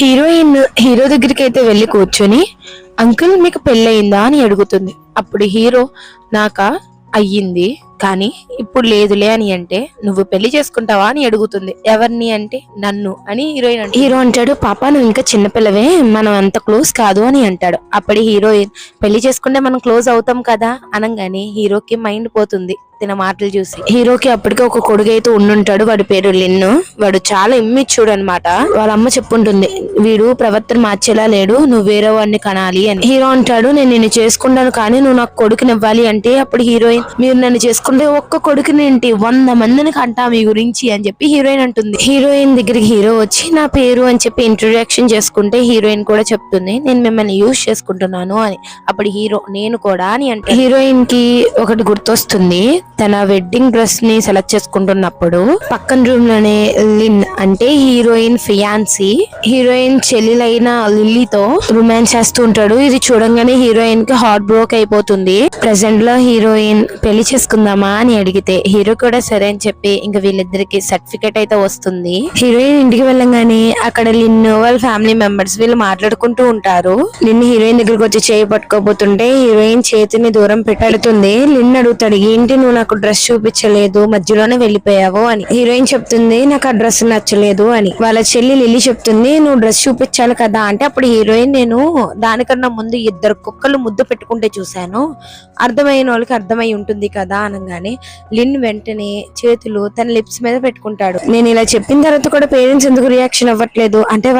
Heroine hero దగ్గరికి అయితే వెళ్ళి కూర్చొని అంకుల్ మీకు పెళ్ళయిందా అని అడుగుతుంది. అప్పుడు హీరో నాకా అయ్యింది కానీ ఇప్పుడు లేదులే అని అంటే నువ్వు పెళ్లి చేసుకుంటావా అని అడుగుతుంది. ఎవరిని అంటే నన్ను అని హీరో అంటాడు పాప నువ్వు ఇంకా చిన్నపిల్లవే మనం అంత క్లోజ్ కాదు అని అంటాడు. అప్పుడు హీరోయిన్ పెళ్లి చేసుకుంటే మనం క్లోజ్ అవుతాం కదా అనగానే హీరోకి మైండ్ పోతుంది తిన మాటలు చూసి. హీరోకి అప్పటికే ఒక కొడుకు అయితే ఉండుంటాడు, వాడి పేరు లిన్ను. వాడు చాలా ఇమ్మిచ్చుడు అనమాట. వాళ్ళ అమ్మ చెప్పుంటుంది వీడు ప్రవర్తన మార్చేలా లేడు, నువ్వు వేరే వాడిని కనాలి అని. హీరో అంటాడు నేను నిన్ను చేసుకుంటాను కానీ నువ్వు నాకు కొడుకునివ్వాలి అంటే అప్పుడు హీరోయిన్ మీరు నన్ను చేసుకుంటే ఒక్క కొడుకుని ఏంటి 100 మందిని కంటా మీ గురించి అని చెప్పి హీరోయిన్ అంటుంది. హీరోయిన్ దగ్గరికి హీరో వచ్చి నా పేరు అని చెప్పి ఇంట్రొడక్షన్ చేసుకుంటే హీరోయిన్ కూడా చెప్తుంది నేను మిమ్మల్ని యూజ్ చేసుకుంటున్నాను అని. అప్పుడు హీరో నేను కూడా అని అంటే హీరోయిన్ కి ఒకటి గుర్తొస్తుంది. తన వెడ్డింగ్ డ్రెస్ ని సెలెక్ట్ చేసుకుంటున్నప్పుడు పక్కన రూమ్ లోనే లిన్ అంటే హీరోయిన్ ఫియాన్సీ హీరోయిన్ చెల్లెలైన లిల్లీతో రొమాన్స్ చేస్తూ ఉంటాడు. ఇది చూడంగానే హీరోయిన్ కి హార్ట్ బ్రోక్ అయిపోతుంది. ప్రెసెంట్ లో హీరోయిన్ పెళ్లి చేసుకుందామా అని అడిగితే హీరో కూడా సరే అని చెప్పి ఇంకా వీళ్ళిద్దరికి సర్టిఫికేట్ అయితే వస్తుంది. హీరోయిన్ ఇంటికి వెళ్ళంగానే అక్కడ లిన్ వాళ్ళ ఫ్యామిలీ మెంబర్స్ వీళ్ళు మాట్లాడుకుంటూ ఉంటారు. లిన్ హీరోయిన్ దగ్గరకు వచ్చి చేయి పట్టుకోబోతుంటే హీరోయిన్ చేతిని దూరం పెడుతుంది. లిన్ అడుగుతాడు ఏంటి నువ్వు నాకు డ్రెస్ చూపించలేదు మధ్యలోనే వెళ్ళిపోయావు అని. హీరోయిన్ చెప్తుంది నాకు ఆ డ్రెస్ నచ్చలేదు అని. వాళ్ళ చెల్లి లిల్లీ చెప్తుంది నువ్వు డ్రెస్ చూపించాలి కదా అంటే అప్పుడు హీరోయిన్ నేను దానికన్నా ముందు 2 కుక్కలు ముద్దు పెట్టుకుంటే చూశాను, అర్థమైన వాళ్ళకి అర్థమై ఉంటుంది కదా అనగానే లిన్ వెంటనే చేతులు తన లిప్స్ మీద పెట్టుకుంటాడు. నేను ఇలా చెప్పిన తర్వాత కూడా పేరెంట్స్ ఎందుకు రియాక్షన్ అవ్వట్లేదు అంటే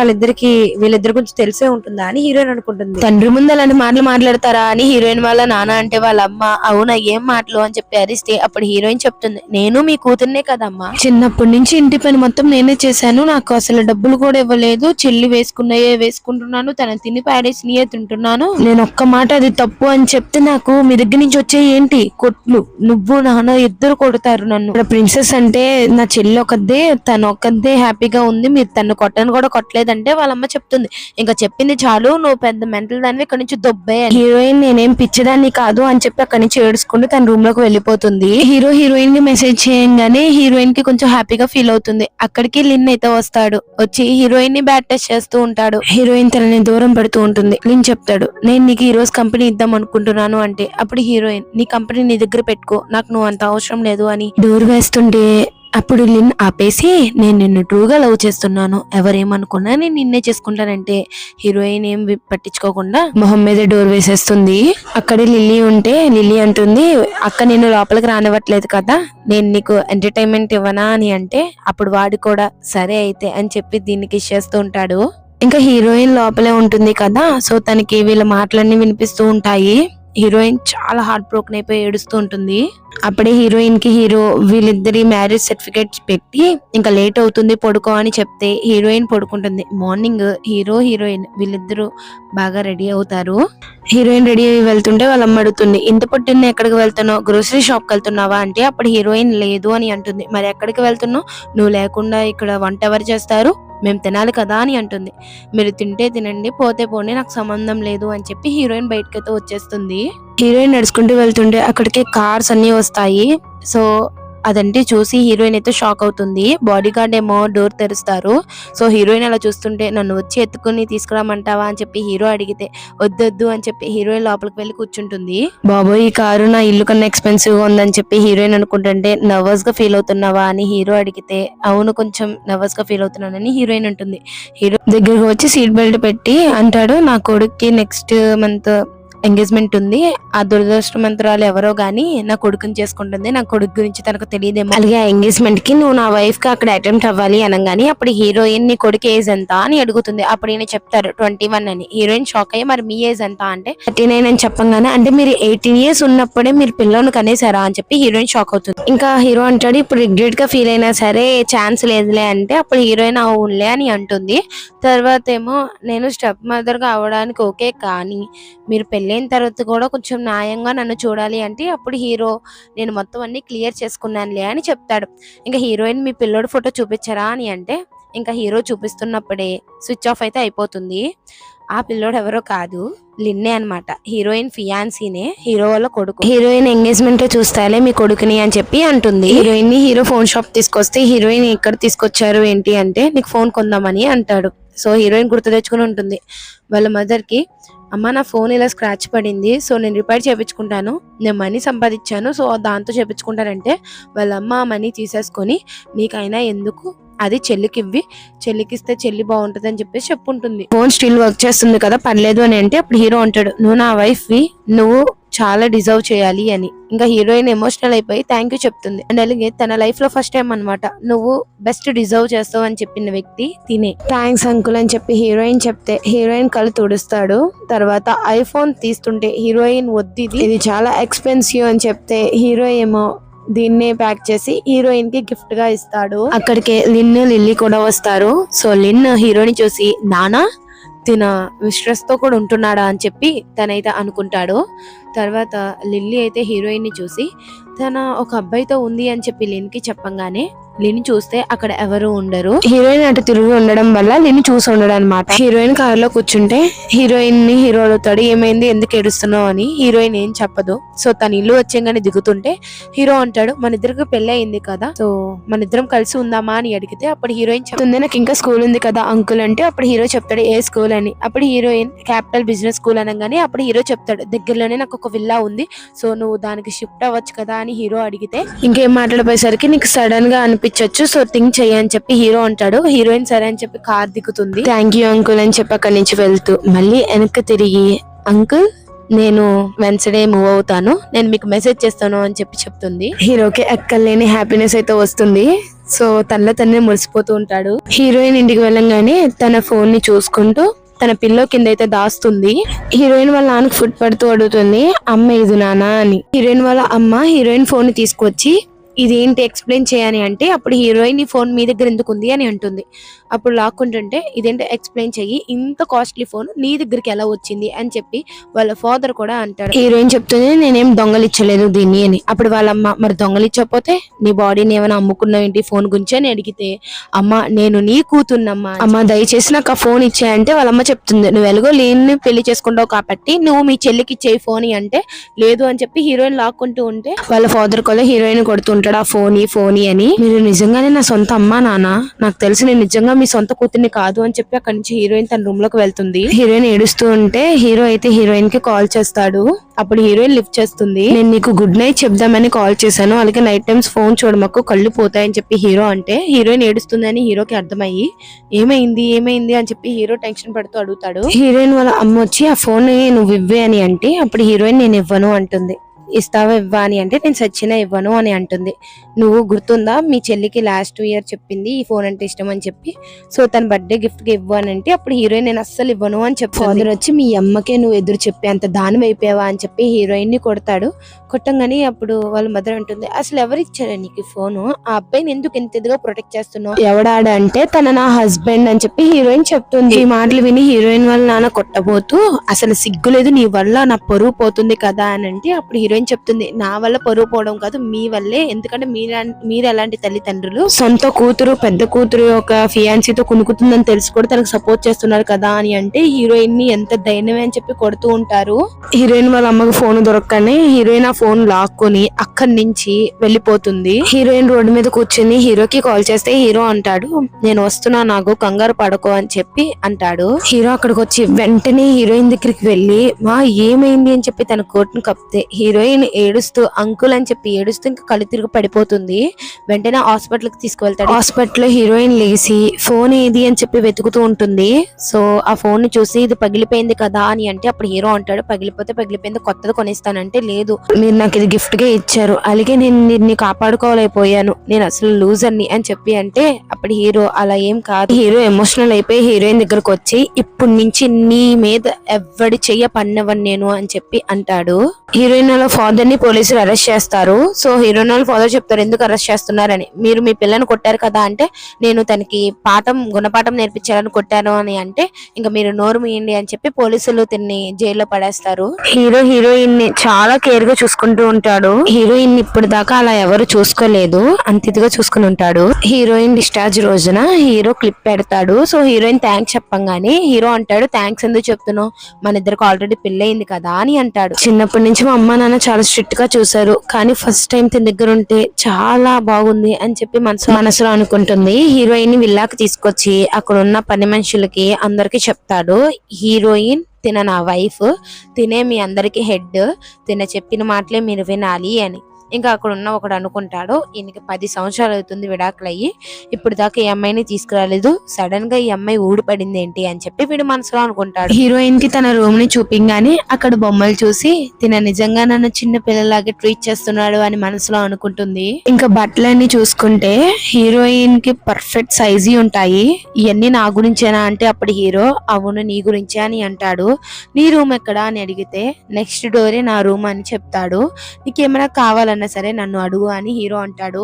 వీళ్ళిద్దరి గురించి తెలిసే ఉంటుందా అని హీరోయిన్ అనుకుంటుంది. తండ్రి ముందు అలాంటి మాటలు మాట్లాడతారా అని హీరోయిన్ వాళ్ళ నాన్న అంటే వాళ్ళ అమ్మ అవునా ఏం మాటలు అని చెప్పి అరిస్తే అప్పుడు హీరోయిన్ చెప్తుంది నేను మీ కూతుర్నే కదమ్మా, చిన్నప్పటి నుంచి ఇంటి పని మొత్తం నేనే చేశాను, నాకు అసలు డబ్బులు కూడా ఇవ్వలేదు, చెల్లి వేసుకున్నాయే వేసుకుంటున్నాను, తన తిని పాడేసి నీయే తింటున్నాను, నేను ఒక్క మాట అది తప్పు అని చెప్తే నాకు మీ దగ్గర నుంచి వచ్చే ఏంటి కొట్లు, నువ్వు నాన్న ఇద్దరు కొడతారు నన్ను, ప్రిన్సెస్ అంటే నా చెల్లి ఒకదే తను ఒక్కదే హ్యాపీగా ఉంది, మీరు తను కొట్టను కూడా కొట్టలేదంటే వాళ్ళమ్మ చెప్తుంది ఇంకా చెప్పింది చాలు నువ్వు పెద్ద మెంటల్ దాన్ని ఇక్కడ నుంచి దొబ్బే. హీరోయిన్ నేనేం పిచ్చిదాన్ని కాదు అని చెప్పి అక్కడి నుంచి ఏడుచుకుంటూ తన రూమ్ లోకి వెళ్ళిపోతుంది. హీరో హీరోయిన్ కి మెసేజ్ చేయగానే హీరోయిన్ కి కొంచెం హ్యాపీగా ఫీల్ అవుతుంది. అక్కడికి లిన్ అయితే వస్తాడు, వచ్చి హీరోయిన్ ని బ్యాడ్ టెస్ట్ చేస్తూ ఉంటాడు. హీరోయిన్ తనని దూరం పెడుతూ ఉంటుంది. లిన్ చెప్తాడు నేను నీకు ఈ రోజు కంపెనీ ఇద్దాం అనుకుంటున్నాను అంటే అప్పుడు హీరోయిన్ నీ కంపెనీ నీ దగ్గర పెట్టుకో నాకు నువ్వు అంత అవసరం లేదు అని డోర్ వేస్తుంటే అప్పుడు లిన్ ఆపేసి నేను నిన్ను ట్రూగా లవ్ చేస్తున్నాను ఎవరేమనుకున్నా నేను నిన్నే చేసుకుంటానంటే హీరోయిన్ ఏం పట్టించుకోకుండా మొహం మీద డోర్ వేసేస్తుంది. అక్కడే లిల్లీ ఉంటే లిల్లీ అంటుంది అక్క నేను లోపలికి రానివ్వట్లేదు కదా నేను నీకు ఎంటర్టైన్మెంట్ ఇవ్వనా అని అంటే అప్పుడు వాడు కూడా సరే అయితే అని చెప్పి దీనికి ఇచ్చేస్తూ ఉంటాడు. ఇంకా హీరోయిన్ లోపలే ఉంటుంది కదా సో తనకి వీళ్ళ మాటలన్నీ వినిపిస్తూ ఉంటాయి. హీరోయిన్ చాలా హార్ట్ బ్రోకెన్ అయిపోయి ఏడుస్తూ ఉంటుంది. అప్పుడే హీరోయిన్ కి హీరో వీళ్ళిద్దరి మ్యారేజ్ సర్టిఫికేట్స్ పెట్టి ఇంకా లేట్ అవుతుంది పడుకో అని చెప్తే హీరోయిన్ పడుకుంటుంది. మార్నింగ్ హీరో హీరోయిన్ వీళ్ళిద్దరూ బాగా రెడీ అవుతారు. హీరోయిన్ రెడీ అయ్యి వెళ్తుంటే వాళ్ళ అమ్మ అడుగుతుంది ఇంత పొద్దున్నే ఎక్కడికి వెళ్తున్నావు గ్రోసరీ షాప్ కి వెళ్తున్నావా అంటే అప్పుడు హీరోయిన్ లేదు అని అంటుంది. మరి ఎక్కడికి వెళ్తున్నావు నువ్వు లేకుండా ఇక్కడ వంట ఎవరు చేస్తారు మేము తినాలి కదా అని అంటుంది. మీరు తింటే తినండి పోతే పోనీ నాకు సంబంధం లేదు అని చెప్పి హీరోయిన్ బయటకైతే వచ్చేస్తుంది. హీరోయిన్ నడుచుకుంటూ వెళ్తుంటే అక్కడికి కార్స్ అన్ని వస్తాయి. సో అదంటే చూసి హీరోయిన్ అయితే షాక్ అవుతుంది. బాడీ గార్డ్ ఏమో డోర్ తెరుస్తారు. సో హీరోయిన్ అలా చూస్తుంటే నన్ను వచ్చి ఎత్తుకుని తీసుకురామంటావా అని చెప్పి హీరో అడిగితే వద్దొద్దు అని చెప్పి హీరోయిన్ లోపలికి వెళ్ళి కూర్చుంటుంది. బాబోయ్ ఈ కారు నా ఇల్లు కన్నా ఎక్స్పెన్సివ్ గా ఉందని చెప్పి హీరోయిన్ అనుకుంటుంటే నర్వస్ గా ఫీల్ అవుతున్నావా అని హీరో అడిగితే అవును కొంచెం నర్వస్ గా ఫీల్ అవుతున్నానని హీరోయిన్ ఉంటుంది. హీరో దగ్గరకు వచ్చి సీట్ బెల్ట్ పెట్టి అంటాడు నా కొడుక్కి నెక్స్ట్ మంత్ ఎంగేజ్మెంట్ ఉంది, ఆ దురదృష్టమంతురాలు ఎవరో గానీ నా కొడుకుని చేసుకుంటుంది, నా కొడుకు గురించి తనకు తెలియదేమో, అలాగే ఆ ఎంగేజ్మెంట్ కి నువ్వు నా వైఫ్ కి అక్కడ అటెంప్ట్ అవ్వాలి అనగానే అప్పుడు హీరోయిన్ నీ కొడుకు ఏజ్ ఎంత అని అడుగుతుంది. అప్పుడు ఈయన చెప్తారు 21 అని. హీరోయిన్ షాక్ అయ్యి మరి మీ ఏజ్ ఎంత అంటే 39 అని చెప్పగానే అంటే మీరు 18 years ఉన్నప్పుడే మీరు పిల్లలను కనేసారా అని చెప్పి హీరోయిన్ షాక్ అవుతుంది. ఇంకా హీరో అంటాడు ఇప్పుడు రిగ్రెట్ గా ఫీల్ అయినా సరే ఛాన్స్ లేదులే అంటే అప్పుడు హీరోయిన్ అవునులే అని అంటుంది. తర్వాత ఏమో నేను స్టెప్ మదర్ గా అవడానికి ఓకే కానీ మీరు పెళ్ళైన తర్వాత కూడా కొంచెం న్యాయంగా నన్ను చూడాలి అంటే అప్పుడు హీరో నేను మొత్తం అన్ని క్లియర్ చేసుకున్నానులే అని చెప్తాడు. ఇంకా హీరోయిన్ మీ పిల్లోడు ఫోటో చూపించరా అని అంటే ఇంకా హీరో చూపిస్తున్నప్పుడే స్విచ్ ఆఫ్ అయితే అయిపోతుంది. ఆ పిల్లోడు ఎవరో కాదు లిన్నే అనమాట, హీరోయిన్ ఫియాన్సీనే, హీరో వాళ్ళ కొడుకు. హీరోయిన్ ఎంగేజ్మెంట్ చూస్తాలే మీ కొడుకుని అని చెప్పి అంటుంది. హీరోయిన్ ని హీరో ఫోన్ షాప్ తీసుకొస్తే హీరోయిన్ ఎక్కడ తీసుకొచ్చారు ఏంటి అంటే నీకు ఫోన్ కొందామని అంటాడు. సో హీరోయిన్ గుర్తు తెచ్చుకుని ఉంటుంది. వాళ్ళ మదర్ కి, అమ్మ నా ఫోన్ ఇలా స్క్రాచ్ పడింది, సో నేను రిపేర్ చేయించుకుంటాను, నేను మనీ సంపాదించాను, సో దాంతో చేయించుకుంటానంటే వాళ్ళ అమ్మ ఆ మనీ తీసేసుకొని నీకైనా ఎందుకు, అది చెల్లికి ఇస్తే చెల్లి బాగుంటది అని చెప్పేసి చెప్పుంటుంది. ఫోన్ స్టిల్ వర్క్ చేస్తుంది కదా పర్లేదు అని అంటే అప్పుడు హీరో అంటాడు, నువ్వు నా వైఫ్ వి, నువ్వు చాలా డిజర్వ్ చేయాలి అని. ఇంకా హీరోయిన్ ఎమోషనల్ అయిపోయి థ్యాంక్ యూ చెప్తుంది. అండ్ అలాగే తన లైఫ్ లో ఫస్ట్ టైం అనమాట నువ్వు బెస్ట్ డిజర్వ్ చేస్తావు అని చెప్పిన వ్యక్తి తినే. థ్యాంక్స్ అంకుల్ అని చెప్పి హీరోయిన్ చెప్తే హీరోయిన్ కళ్ళు తుడుస్తాడు. తర్వాత ఐఫోన్ తీస్తుంటే హీరోయిన్ వద్దు ఇది చాలా ఎక్స్పెన్సివ్ అని చెప్తే హీరో ఏమో దీన్నే ప్యాక్ చేసి హీరోయిన్ కి గిఫ్ట్ గా ఇస్తాడు. అక్కడికి లిల్లీ కూడా వస్తారు. సో హీరోని చూసి నానా తిన మిస్ట్రెస్ తో కూడా ఉంటున్నాడా అని చెప్పి తనైతే అనుకుంటాడు. తర్వాత లిల్లీ అయితే హీరోయిన్ ని చూసి తన ఒక అబ్బాయితో ఉంది అని చెప్పి లిన్కి చెప్పంగానే లిని చూస్తే అక్కడ ఎవరు ఉండరు. హీరోయిన్ అటు తిరిగి ఉండడం వల్ల లిని చూసి ఉండడం అనమాట. హీరోయిన్ కారులో కూర్చుంటే హీరోయిన్ ని హీరో అడుగుతాడు, ఏమైంది ఎందుకు ఏడుస్తున్నావు అని. హీరోయిన్ ఏం చెప్పదు. సో తన ఇల్లు వచ్చేగానే దిగుతుంటే హీరో అంటాడు, మన ఇద్దరికి పెళ్లి అయింది కదా, సో మన ఇద్దరం కలిసి ఉందామా అని అడిగితే అప్పుడు హీరోయిన్ చెప్తుంది, నాకు ఇంకా స్కూల్ ఉంది కదా అంకుల్ అంటే అప్పుడు హీరో చెప్తాడు ఏ స్కూల్ అని. అప్పుడు హీరోయిన్ క్యాపిటల్ బిజినెస్ స్కూల్ అనగానే అప్పుడు హీరో చెప్తాడు, దగ్గరలోనే నాకు ఒక విల్లా ఉంది, సో నువ్వు దానికి షిఫ్ట్ అవ్వచ్చు కదా అని హీరో అడిగితే ఇంకేం మాట్లాడిపోయేసరికి నీకు సడన్ గా అనిపించవచ్చు, సో థింక్ చెయ్యి అని చెప్పి హీరో అంటాడు. హీరోయిన్ సరే అని చెప్పి కార్ దిగుతుంది. థ్యాంక్ యూ అంకుల్ అని చెప్పి అక్కడి నుంచి వెళ్తూ మళ్ళీ వెనక్కి తిరిగి అంకుల్ నేను వెన్స్డే మూవ్ అవుతాను, నేను మీకు మెసేజ్ చేస్తాను అని చెప్పి చెప్తుంది. హీరోకి ఎక్కలేని హ్యాపీనెస్ అయితే వస్తుంది. సో తనలో తనే మురిసిపోతూ ఉంటాడు. హీరోయిన్ ఇంటికి వెళ్ళంగానే తన ఫోన్ ని చూసుకుంటూ తన పిల్లో కింద అయితే దాస్తుంది. హీరోయిన్ వాళ్ళ నాన్నకి ఫుడ్ పడుతూ అడుగుతుంది, అమ్మ ఇది నానా అని. హీరోయిన్ వాళ్ళ అమ్మ హీరోయిన్ ఫోన్ ని తీసుకొచ్చి ఇదేంటి ఎక్స్ప్లెయిన్ చేయని అంటే అప్పుడు హీరోయిన్ ఈ ఫోన్ మీ దగ్గర ఎందుకు ఉంది అని అంటుంది. అప్పుడు లాక్కుంటుంటే ఇదేంటి ఎక్స్ప్లెయిన్ చెయ్యి, ఇంత కాస్ట్లీ ఫోన్ నీ దగ్గరికి ఎలా వచ్చింది అని చెప్పి వాళ్ళ ఫాదర్ కూడా అంటాడు. హీరోయిన్ చెప్తుంది నేనేం దొంగలిచ్చలేదు దీన్ని అని. అప్పుడు వాళ్ళమ్మ మరి దొంగలిచ్చకపోతే నీ బాడీని ఏమైనా అమ్ముకున్నావు ఏంటి ఫోన్ గురించి అని అడిగితే అమ్మ నేను నీ కూతున్నమ్మా, అమ్మ దయచేసి నాకు ఆ ఫోన్ ఇచ్చాయంటే వాళ్ళమ్మ చెప్తుంది నువ్వు ఎలాగో లేని పెళ్లి చేసుకుంటావు కాబట్టి నువ్వు మీ చెల్లికి ఇచ్చేయి ఫోన్ అంటే లేదు అని చెప్పి హీరోయిన్ లాక్కుంటూ ఉంటే వాళ్ళ ఫాదర్ కూడా హీరోయిన్ కొడుతుంటాడు ఆ ఫోనీ అని. మీరు నిజంగానే నా సొంత అమ్మా నాన్న, నాకు తెలిసి నేను నిజంగా మీ సొంత కూతుర్ని కాదు అని చెప్పి అక్కడి నుంచి హీరోయిన్ తన రూమ్ లోకి వెళ్తుంది. హీరోయిన్ ఏడుస్తూ ఉంటే హీరో అయితే హీరోయిన్ కి కాల్ చేస్తాడు. అప్పుడు హీరోయిన్ లిఫ్ట్ చేస్తుంది. నేను నీకు గుడ్ నైట్ చెప్దామని కాల్ చేశాను, అలాగే నైట్ టైమ్స్ ఫోన్ చూడమకు కళ్ళు పోతాయని చెప్పి హీరో అంటే హీరోయిన్ ఏడుస్తుందని హీరోకి అర్థమయ్యి ఏమైంది అని చెప్పి హీరో టెన్షన్ పడుతూ అడుగుతాడు. హీరోయిన్ వాళ్ళ అమ్మ వచ్చి ఆ ఫోన్ నువ్వు ఇవ్వే అని అంటే అప్పుడు హీరోయిన్ నేను ఇవ్వను అంటుంది. ఇస్తావా ఇవ్వా అని అంటే నేను సచ్చినా ఇవ్వను అని అంటుంది. నువ్వు గుర్తుందా మీ చెల్లికి లాస్ట్ ఇయర్ చెప్పింది ఈ ఫోన్ అంటే ఇష్టం అని చెప్పి, సో తన బర్త్డే గిఫ్ట్ గా ఇవ్వు అని అంటే అప్పుడు హీరోయిన్ నేను అస్సలు ఇవ్వను అని చెప్పి ఫాదర్ వచ్చి మీ అమ్మకే నువ్వు ఎదురు చెప్పి అంత దానం అయిపోయావా అని చెప్పి హీరోయిన్ ని కొడతాడు. కొట్టంగానే అప్పుడు వాళ్ళ మదర్ అంటుంది అసలు ఎవరు ఇచ్చారు నీకు ఫోను, ఆ అబ్బాయిని ఎందుకు ఎంత ఇదిగా ప్రొటెక్ట్ చేస్తున్నావు, ఎవడాడ అంటే తన నా హస్బెండ్ అని చెప్పి హీరోయిన్ చెప్తుంది. ఈ మాటలు విని హీరోయిన్ వాళ్ళ నాన్న కొట్టబోతూ అసలు సిగ్గులేదు నీ వల్ల నా పరువు పోతుంది కదా అని అంటే అప్పుడు హీరోయిన్ చెప్తుంది నా వల్ల పరువు పోవడం కాదు మీ వల్లే, ఎందుకంటే మీరు ఎలాంటి తల్లిదండ్రులు సొంత కూతురు పెద్ద కూతురు ఒక ఫియాన్సీతో కునుకుతుందని తెలిసి కూడా తనకు సపోర్ట్ చేస్తున్నారు కదా అని అంటే హీరోయిన్ ని ఎంత ధైర్యమే అని చెప్పి కొడుతూ ఉంటారు. హీరోయిన్ వాళ్ళ అమ్మకి ఫోన్ దొరకగానే హీరోయిన్ ఆ ఫోన్ లాక్కొని అక్కడి నుంచి వెళ్ళిపోతుంది. హీరోయిన్ రోడ్డు మీద కూర్చుని హీరోకి కాల్ చేస్తే హీరో అంటాడు నేను వస్తున్నా నాకు కంగారు పడకో అని చెప్పి అంటాడు. హీరో అక్కడికి వచ్చి వెంటనే హీరోయిన్ దగ్గరికి వెళ్ళి మా ఏమైంది అని చెప్పి తన కోట్ను కప్పితే హీరోయిన్ ఏడుస్తూ అంకుల్ అని చెప్పి ఏడుస్తూ ఇంకా కళ్ళు తిరిగి పడిపోతుంది. వెంటనే హాస్పిటల్ కి తీసుకువెళ్తాడు. హాస్పిటల్ లో హీరోయిన్ లేచి ఫోన్ ఏది అని చెప్పి వెతుకుతూ ఉంటుంది. సో ఆ ఫోన్ ని చూసి ఇది పగిలిపోయింది కదా అని అంటే అప్పుడు హీరో అంటాడు పగిలిపోతే పగిలిపోయింది కొత్తది కొనిస్తానంటే లేదు మీరు నాకు ఇది గిఫ్ట్ గా ఇచ్చారు అలాగే నేను దీన్ని కాపాడుకోలేకపోయాను నేను అసలు లూజర్ ని అని చెప్పి అంటే అప్పుడు హీరో అలా ఏం కాదు. హీరో ఎమోషనల్ అయిపోయి హీరోయిన్ దగ్గరకు వచ్చి ఇప్పుడు నుంచి నీ మీద ఎవడి చెయ్య పడినవని నేను అని చెప్పి అంటాడు. హీరోయిన్ ఫాదర్ ని పోలీసులు అరెస్ట్ చేస్తారు. సో హీరోయిన్ వాళ్ళ ఫాదర్ చెప్తారు ఎందుకు అరెస్ట్ చేస్తున్నారని. మీరు మీ పిల్లని కొట్టారు కదా అంటే నేను తనకి గుణపాఠం నేర్పించాలని కొట్టాను అని అంటే ఇంకా మీరు నోరు మీయండి అని చెప్పి పోలీసులు తిన్ని జైల్లో పడేస్తారు. హీరోయిన్ ని చాలా కేర్ గా చూసుకుంటూ ఉంటాడు. హీరోయిన్ ఇప్పుడు దాకా అలా ఎవరు చూసుకోలేదు, అంత ఇదిగా చూసుకుని ఉంటాడు. హీరోయిన్ డిశ్చార్జ్ రోజున హీరో క్లిప్ పెడతాడు. సో హీరోయిన్ థ్యాంక్స్ చెప్పంగానే హీరో అంటాడు థ్యాంక్స్ ఎందుకు చెప్తున్నావు మన ఇద్దరికి ఆల్రెడీ పెళ్లి అయింది కదా అని అంటాడు. చిన్నప్పటి నుంచి మా అమ్మ నాన్న చాలా స్ట్రిక్ట్ గా చూసారు, కానీ ఫస్ట్ టైం తన దగ్గర ఉంటే చాలా బాగుంది అని చెప్పి మనసులో అనుకుంటుంది. హీరోయిన్ ని విల్లాకి తీసుకొచ్చి అక్కడ ఉన్న పని మనుషులకి అందరికి చెప్తాడు, హీరోయిన్ తిన నా వైఫ్, తినే మీ అందరికి హెడ్, తిన చెప్పిన మాటలే మీరు వినాలి అని. ఇంకా అక్కడ ఉన్న ఒకడు అనుకుంటాడు, ఈయనకి 10 సంవత్సరాలు అవుతుంది విడాకులయ్యి, ఇప్పుడు దాకా ఈ అమ్మాయిని తీసుకురాలేదు, సడన్ గా ఈ అమ్మాయి ఊడిపడింది ఏంటి అని చెప్పి వీడు మనసులో అనుకుంటాడు. హీరోయిన్ కి తన రూమ్ ని చూపింగానే అక్కడ బొమ్మలు చూసి తిన నిజంగా నన్ను చిన్న పిల్లలాగా ట్రీట్ చేస్తున్నాడు అని మనసులో అనుకుంటుంది. ఇంకా బట్టలన్నీ చూసుకుంటే హీరోయిన్ కి పర్ఫెక్ట్ సైజీ ఉంటాయి. ఇవన్నీ నా గురించేనా అంటే అప్పుడు హీరో అవును నీ గురించే అని అంటాడు. నీ రూమ్ ఎక్కడా అని అడిగితే నెక్స్ట్ డోరే నా రూమ్ అని చెప్తాడు. నీకేమైనా కావాలన్నా సరే నన్ను అడుగు అని హీరో అంటాడు.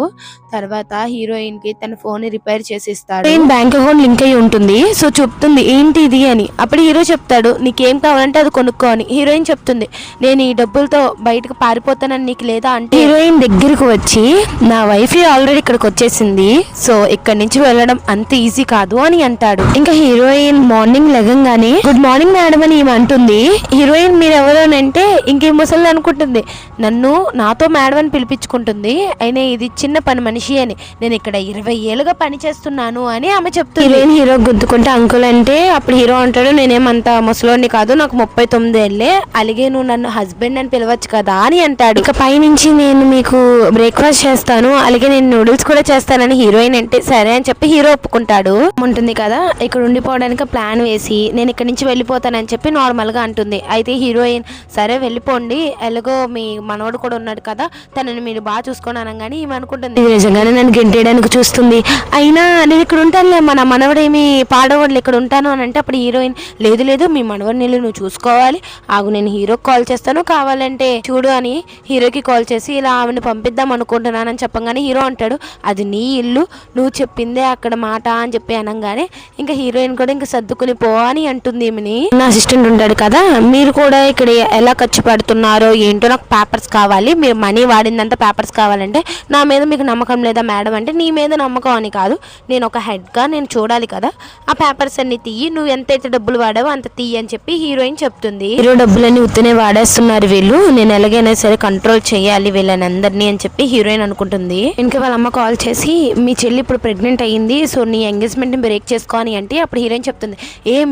తర్వాత హీరోయిన్ కి తన ఫోన్ రిపేర్ చేసి ఇస్తాడు. బ్యాంక్ అకౌంట్ లింక్ అయి ఉంటుంది, సో చెప్తుంది ఏంటి ఇది అని. అప్పుడు హీరో చెప్తాడు నీకేం కావాలంటే అది కొనుక్కో అని. హీరోయిన్ చెప్తుంది నేను ఈ డబ్బులతో బయటకు పారిపోతానని నీకు లేదా అంటే హీరోయిన్ దగ్గరకు వచ్చి నా వైఫ్ ఆల్రెడీ ఇక్కడికి వచ్చేసింది, సో ఇక్కడి నుంచి వెళ్ళడం అంత ఈజీ కాదు అని అంటాడు. ఇంకా హీరోయిన్ మార్నింగ్ లెగంగానే గుడ్ మార్నింగ్ మేడం అని ఈమె అంటుంది. హీరోయిన్ మీరు ఎవరోనంటే ఇంకే ముసలి అనుకుంటుంది, నన్ను నాతో మేడం అని పిలిపించుకుంటుంది, అయినా ఇది చిన్న పని మనిషి అని, నేను ఇక్కడ 20 ఏళ్ళుగా పని చేస్తున్నాను అని ఆమె చెప్తుంది. హీరోయిన్ హీరో గుద్దుకుంటే అంకుల్ అంటే అప్పుడు హీరో అంటాడు నేనేమంత ముసలోని కాదు, నాకు 39 ఏళ్ళే, అలాగే నువ్వు నన్ను హస్బెండ్ అని పిలవచ్చు కదా అని అంటాడు. ఇక పైనుంచి నేను మీకు బ్రేక్ఫాస్ట్ చేస్తాను, అలాగే నేను నూడిల్స్ కూడా చేస్తానని హీరోయిన్ అంటే సరే అని చెప్పి హీరో ఒప్పుకుంటాడు. ఉంటుంది కదా ఇక్కడ ఉండిపోవడానికి ప్లాన్ వేసి నేను ఇక్కడ నుంచి వెళ్ళిపోతానని చెప్పి నార్మల్ గా అంటుంది. అయితే హీరోయిన్ సరే వెళ్ళిపోండి, ఎలాగో మీ మనోడు కూడా ఉన్నాడు కదా తనని మీరు బాగా చూసుకొని అనగానే ఈమె అనుకుంటుంది నిజంగానే నన్ను గెంటేయడానికి చూస్తుంది, అయినా నేను ఇక్కడ ఉంటానులే, మన మనవడేమి పాడవాళ్ళు ఇక్కడ ఉంటాను అని అంటే అప్పుడు హీరోయిన్ లేదు లేదు మీ మనవడిని నువ్వు చూసుకోవాలి, ఆగు నేను హీరోకి కాల్ చేస్తాను కావాలంటే చూడు అని హీరోకి కాల్ చేసి ఇలా ఆమెను పంపిద్దాం అనుకుంటున్నానని చెప్పగానే హీరో అంటాడు అది నీ ఇల్లు, నువ్వు చెప్పిందే అక్కడ మాట అని చెప్పి అనగానే ఇంకా హీరోయిన్ కూడా ఇంకా సర్దుకుని పో అని అంటుంది. ఈమెని నా అసిస్టెంట్ ఉంటాడు కదా మీరు కూడా ఇక్కడ ఎలా ఖర్చు పెడుతున్నారో ఏంటో నాకు పేపర్స్ కావాలి, మీరు మనీ వాడిందంతా పేపర్స్ కావాలంటే నా మీద మీకు నమ్మకం లేదా మేడం అంటే నీ మీద నమ్మకం అని కాదు, నేను ఒక హెడ్గా నేను చూడాలి కదా, ఆ పేపర్స్ అన్ని తీయి, నువ్వు ఎంతైతే డబ్బులు వాడావో అంత తీయి అని చెప్పి హీరోయిన్ చెప్తుంది. హీరో డబ్బులన్నీ ఉత్తనే వాడేస్తున్నారు వీళ్ళు, నేను ఎలాగైనా సరే కంట్రోల్ చేయాలి వీళ్ళని అందరినీ అని చెప్పి హీరోయిన్ అనుకుంటుంది. ఇంకా వాళ్ళ అమ్మ కాల్ చేసి మీ చెల్లి ఇప్పుడు ప్రెగ్నెంట్ అయ్యింది, సో నీ ఎంగేజ్మెంట్ ని బ్రేక్ చేసుకోని అంటే అప్పుడు హీరోయిన్ చెప్తుంది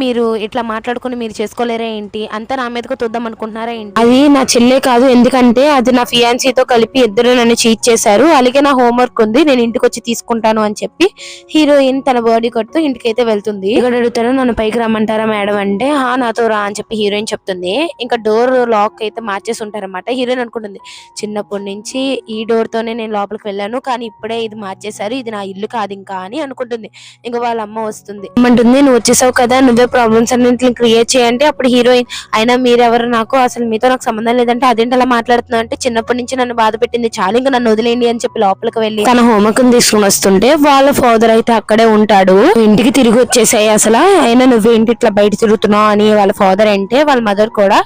మీరు ఇట్లా మాట్లాడుకుని మీరు చేసుకోలేరా ఏంటి, అంతా నా మీదకు చూద్దాం అనుకుంటున్నారా ఏంటి, అది నా చెల్లే కాదు ఎందుకంటే అది నా ఫియాన్సీతో కలిపి ఇద్దరు నన్ను చీట్ చేశారు, అలాగే నా హోంవర్క్ ఉంది నేను ఇంటికి వచ్చి తీసుకుంటాను అని చెప్పి హీరోయిన్ తన బాడీ కడుతూ ఇంటికి అయితే వెళ్తుంది. ఇక్కడ అడుగుతాను నన్ను పైకి రమ్మంటారా మేడం అంటే నాతో రా అని చెప్పి హీరోయిన్ చెప్తుంది. ఇంకా డోర్ లాక్ అయితే మార్చేసి ఉంటారన్నమాట. హీరోయిన్ అనుకుంటుంది చిన్నప్పటి నుంచి ఈ డోర్ తోనే నేను లోపలికి వెళ్ళాను, కానీ ఇప్పుడే ఇది మార్చేశారు, ఇది నా ఇల్లు కాదు ఇంకా అని అనుకుంటుంది. ఇంకా వాళ్ళ అమ్మ వస్తుంది, ఏమంటుంది నువ్వు వచ్చేసావు కదా నువ్వే ప్రాబ్లమ్స్ అన్నింటిని క్రియేట్ చేయంటే అప్పుడు హీరోయిన్ అయినా మీరెవరు నాకు అసలు మీతో నాకు సంబంధం లేదంటే అదేంటి అలా మాట్లాడుతున్నా అంటే చిన్నప్పటి నుంచి నన్ను బాధ పెట్టింది చాలు ఇంకా నన్ను వదిలేయండి అని చెప్పి లోపలికి వెళ్ళి తన హోంవర్క్ తీసుకుని వస్తుంటే వాళ్ళ ఫాదర్ అయితే అక్కడే ఉంటాడు. ఇంటికి తిరిగి వచ్చేసాయి అసలు, అయినా నువ్వేంటి ఇట్లా బయట తిరుగుతున్నావు అని వాళ్ళ ఫాదర్ అంటే వాళ్ళ మదర్ కూడా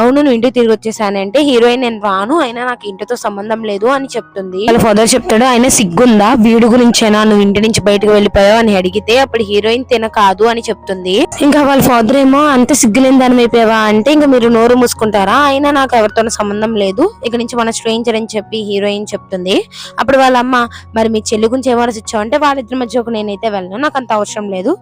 అవును నువ్వు ఇంటికి తిరిగి వచ్చేసానంటే హీరోయిన్ నేను రాను అయినా నాకు ఇంటితో సంబంధం లేదు అని చెప్తుంది. వాళ్ళ ఫాదర్ చెప్తాడు ఆయన సిగ్గుందా వీడి గురించేనా నువ్వు ఇంటి నుంచి బయటకు వెళ్ళిపోయావు అని అడిగితే అప్పుడు హీరోయిన్ తిన కాదు అని చెప్తుంది. ఇంకా వాళ్ళ ఫాదర్ ఏమో అంత సిగ్గులేని దాని అయిపోయావా అంటే ఇంకా మీరు నోరు మూసుకుంటారా, అయినా నాకు ఎవరితోనూ సంబంధం లేదు ఇక నుంచి మన స్ట్రేంజర్ అని చెప్పి హీరోయిన్ చెప్తుంది. అప్పుడు వాళ్ళ అమ్మ మరి మీ చెల్లి గురించి ఏమో ఇచ్చావు అంటే వాళ్ళిద్దరి మధ్య ఒక నేనైతే వెళ్ళను నాకు అంత అవసరం లేదు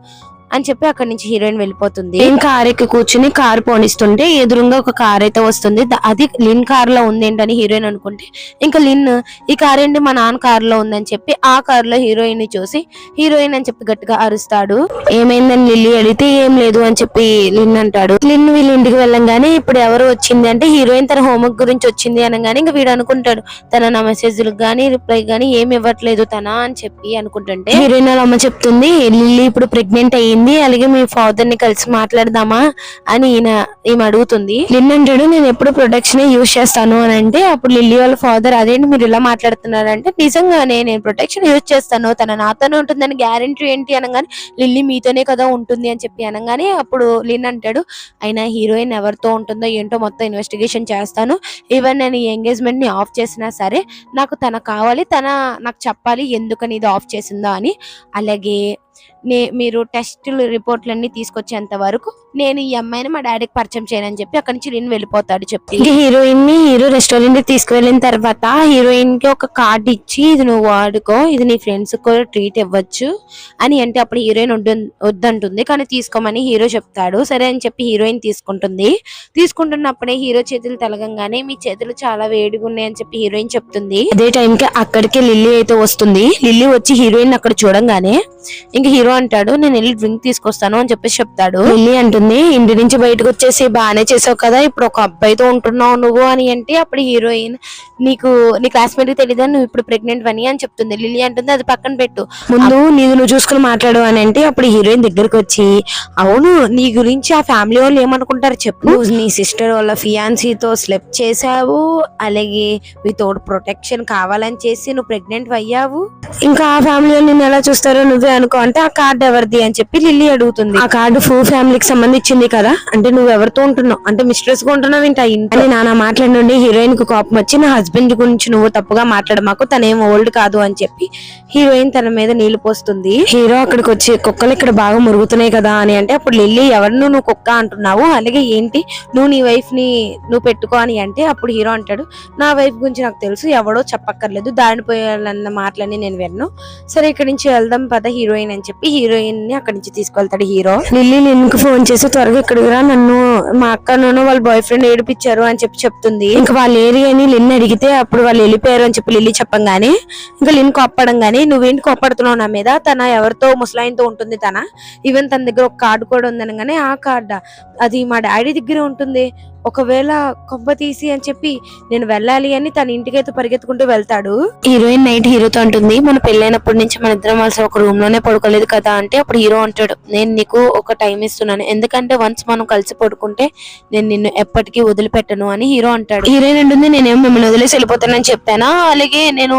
అని చెప్పి అక్కడి నుంచి హీరోయిన్ వెళ్ళిపోతుంది. కార్ ఎక్కి కూర్చుని కార్ పోనిస్తుంటే ఎదురుగా ఒక కార్ అయితే వస్తుంది, అది లిన్ కార్ లో ఉంది ఏంటని హీరోయిన్ అనుకుంటే ఇంకా లిన్ ఈ కార్ ఏంటి మా నాన్న కార్ లో ఉందని చెప్పి ఆ కార్ లో హీరోయిన్ ని చూసి హీరోయిన్ అని చెప్పి గట్టిగా అరుస్తాడు. ఏమైందని లిల్లీ అడిగితే ఏం లేదు అని చెప్పి లిన్ అంటాడు. లిన్ వీళ్ళ ఇంటికి వెళ్ళంగానే ఇప్పుడు ఎవరు వచ్చింది అంటే హీరోయిన్ తన హోంవర్క్ గురించి వచ్చింది అనగానే ఇంకా వీడు అనుకుంటాడు తన నా మెసేజ్లకు గానీ రిప్లై గానీ ఏమి ఇవ్వట్లేదు తన అని చెప్పి అనుకుంటుంటే హీరోయిన్ వాళ్ళ అమ్మ చెప్తుంది లిల్లీ ఇప్పుడు ప్రెగ్నెంట్ అయ్యింది అలాగే మీ ఫాదర్ ని కలిసి మాట్లాడదామా అని ఈమె అడుగుతుంది. లిన్ అంటాడు నేను ఎప్పుడు ప్రొటెక్షన్ యూజ్ చేస్తాను అని అంటే అప్పుడు లిల్లీ వాళ్ళ ఫాదర్ అదేంటి మీరు ఇలా మాట్లాడుతున్నారంటే నిజంగానే నేను ప్రొటెక్షన్ యూజ్ చేస్తాను తన నాతోనే ఉంటుందని గ్యారెంటీ ఏంటి అనగానే లిల్లీ మీతోనే కదా ఉంటుంది అని చెప్పి అనగానే అప్పుడు లిన్ అంటాడు అయినా హీరోయిన్ ఎవరితో ఉంటుందో ఏంటో మొత్తం ఇన్వెస్టిగేషన్ చేస్తాను, ఈవెన్ నేను ఈ ఎంగేజ్మెంట్ ని ఆఫ్ చేసినా సరే నాకు తన కావాలి, తన నాకు చెప్పాలి ఎందుకని ఇది ఆఫ్ చేసిందో అని, అలాగే మీరు టెస్టులు రిపోర్ట్లన్నీ తీసుకొచ్చేంత వరకు నేను ఈ అమ్మాయిని మా డాడీకి పరిచయం చేయనని చెప్పి అక్కడి నుంచి నేను వెళ్ళిపోతాడు చెప్పి. హీరోయిన్ ని హీరో రెస్టారెంట్ కి తీసుకువెళ్ళిన తర్వాత హీరోయిన్ కి ఒక కార్డ్ ఇచ్చి ఇది నువ్వు వాడుకో, ఇది నీ ఫ్రెండ్స్ కూడా ట్రీట్ ఇవ్వచ్చు అని అంటే అప్పుడు హీరోయిన్ వద్దంటుంది. కానీ తీసుకోమని హీరో చెప్తాడు. సరే అని చెప్పి హీరోయిన్ తీసుకుంటుంది. తీసుకుంటున్నప్పుడే హీరో చేతులు తలగంగానే మీ చేతులు చాలా వేడిగా ఉన్నాయి అని చెప్పి హీరోయిన్ చెప్తుంది. అదే టైంకి అక్కడికి లిల్లీ అయితే వస్తుంది. లిల్లీ వచ్చి హీరోయిన్ అక్కడ చూడంగానే ఇంకా హీరో అంటాడు నేను వెళ్ళి డ్రింక్ తీసుకొస్తాను అని చెప్పేసి చెప్తాడు. లిల్లీ అంటుంది ఇంటి నుంచి బయటకు వచ్చేసి బాగానే చేసావు కదా, ఇప్పుడు ఒక అబ్బాయితో ఉంటున్నావు నువ్వు అని అంటే అప్పుడు హీరోయిన్ నీకు నీ క్లాస్మేట్ కి తెలియదా నువ్వు ఇప్పుడు ప్రెగ్నెంట్ అని చెప్తుంది. లిల్లీ అంటుంది అది పక్కన పెట్టు, ముందు నువ్వు చూసుకుని మాట్లాడు అని అంటే అప్పుడు హీరోయిన్ దగ్గరకు వచ్చి అవును నీ గురించి ఆ ఫ్యామిలీ వాళ్ళు ఏమనుకుంటారు చెప్పు, నువ్వు నీ సిస్టర్ వాళ్ళ ఫియాన్సీతో స్లెప్ చేసావు, అలాగే వితౌట్ ప్రొటెక్షన్ కావాలని చేసి నువ్వు ప్రెగ్నెంట్ అయ్యావు, ఇంకా ఆ ఫ్యామిలీ వాళ్ళు నిన్ను ఎలా చూస్తారో నువ్వే అనుకో అంటే ఆ కార్డు ఎవరిది అని చెప్పి లిల్లీ అడుగుతుంది. ఆ కార్డు ఫుల్ ఫ్యామిలీకి సంబంధించింది కదా, అంటే నువ్వు ఎవరితో ఉంటున్నావు అంటే మిస్ట్రెస్ గా ఉంటున్నావు ఏంటి అని నాన్న మాట్లాడి హీరోయిన్ కు కోపం వచ్చి నా హస్బెండ్ గురించి నువ్వు తప్పుగా మాట్లాడమాకు, తనేం ఓల్డ్ కాదు అని చెప్పి హీరోయిన్ తన మీద నీళ్లు పోస్తుంది. హీరో అక్కడికి వచ్చి కుక్కలు ఇక్కడ బాగా మురుగుతున్నాయి కదా అని అంటే అప్పుడు లిల్లీ ఎవరు నువ్వు కుక్క అంటున్నావు, అలాగే ఏంటి నువ్వు నీ వైఫ్ ని నువ్వు పెట్టుకో అని అంటే అప్పుడు హీరో అంటాడు నా వైఫ్ గురించి నాకు తెలుసు, ఎవడో చెప్పక్కర్లేదు, దారిని పోయాలన్న మాటలని నేను విన్ను, సరే ఇక్కడి నుంచి వెళ్దాం పద హీరోయిన్ అని చెప్పి హీరోయిన్ ని అక్కడి నుంచి తీసుకెళ్తాడు హీరో. లిల్లీ నిన్నుకు ఫోన్ చేసి త్వరగా ఇక్కడికి రా, నన్ను మా అక్క వాళ్ళ బాయ్ ఫ్రెండ్ ఏడిపించారు అని చెప్పి చెప్తుంది. ఇంకా వాళ్ళ ఏరియాని లిన్ అడిగితే అప్పుడు వాళ్ళు వెళ్ళిపోయారు అని చెప్పి లిల్లీ చెప్పంగానే ఇంకా లిన్ కోప్పడంగానే నువ్వేంటి కోప్పడుతున్నావు నా మీద, తన ఎవరితో ముసలాయిన్తో ఉంటుంది, తన ఈవెన్ తన దగ్గర ఒక కార్డు కూడా ఉందనగానే ఆ కార్డా అది మా డాడీ దగ్గర ఉంటుంది, ఒకవేళ కొబ్బ తీసి అని చెప్పి నేను వెళ్ళాలి అని తన ఇంటికైతే పరిగెత్తుకుంటూ వెళ్తాడు. హీరోయిన్ నైట్ హీరోతో అంటుంది మన పెళ్ళైనప్పటి నుంచి మన ఇద్దరం అసలు ఒక రూమ్ లోనే పడుకోలేదు కదా అంటే అప్పుడు హీరో అంటాడు నేను నీకు ఒక టైం ఇస్తున్నాను, ఎందుకంటే వన్స్ మనం కలిసి పడుకుంటే నేను నిన్ను ఎప్పటికీ వదిలిపెట్టను అని హీరో అంటాడు. హీరోయిన్ అంటుంది నేనేమో మిమ్మల్ని వదిలేసి వెళ్ళిపోతానని చెప్పానా, అలాగే నేను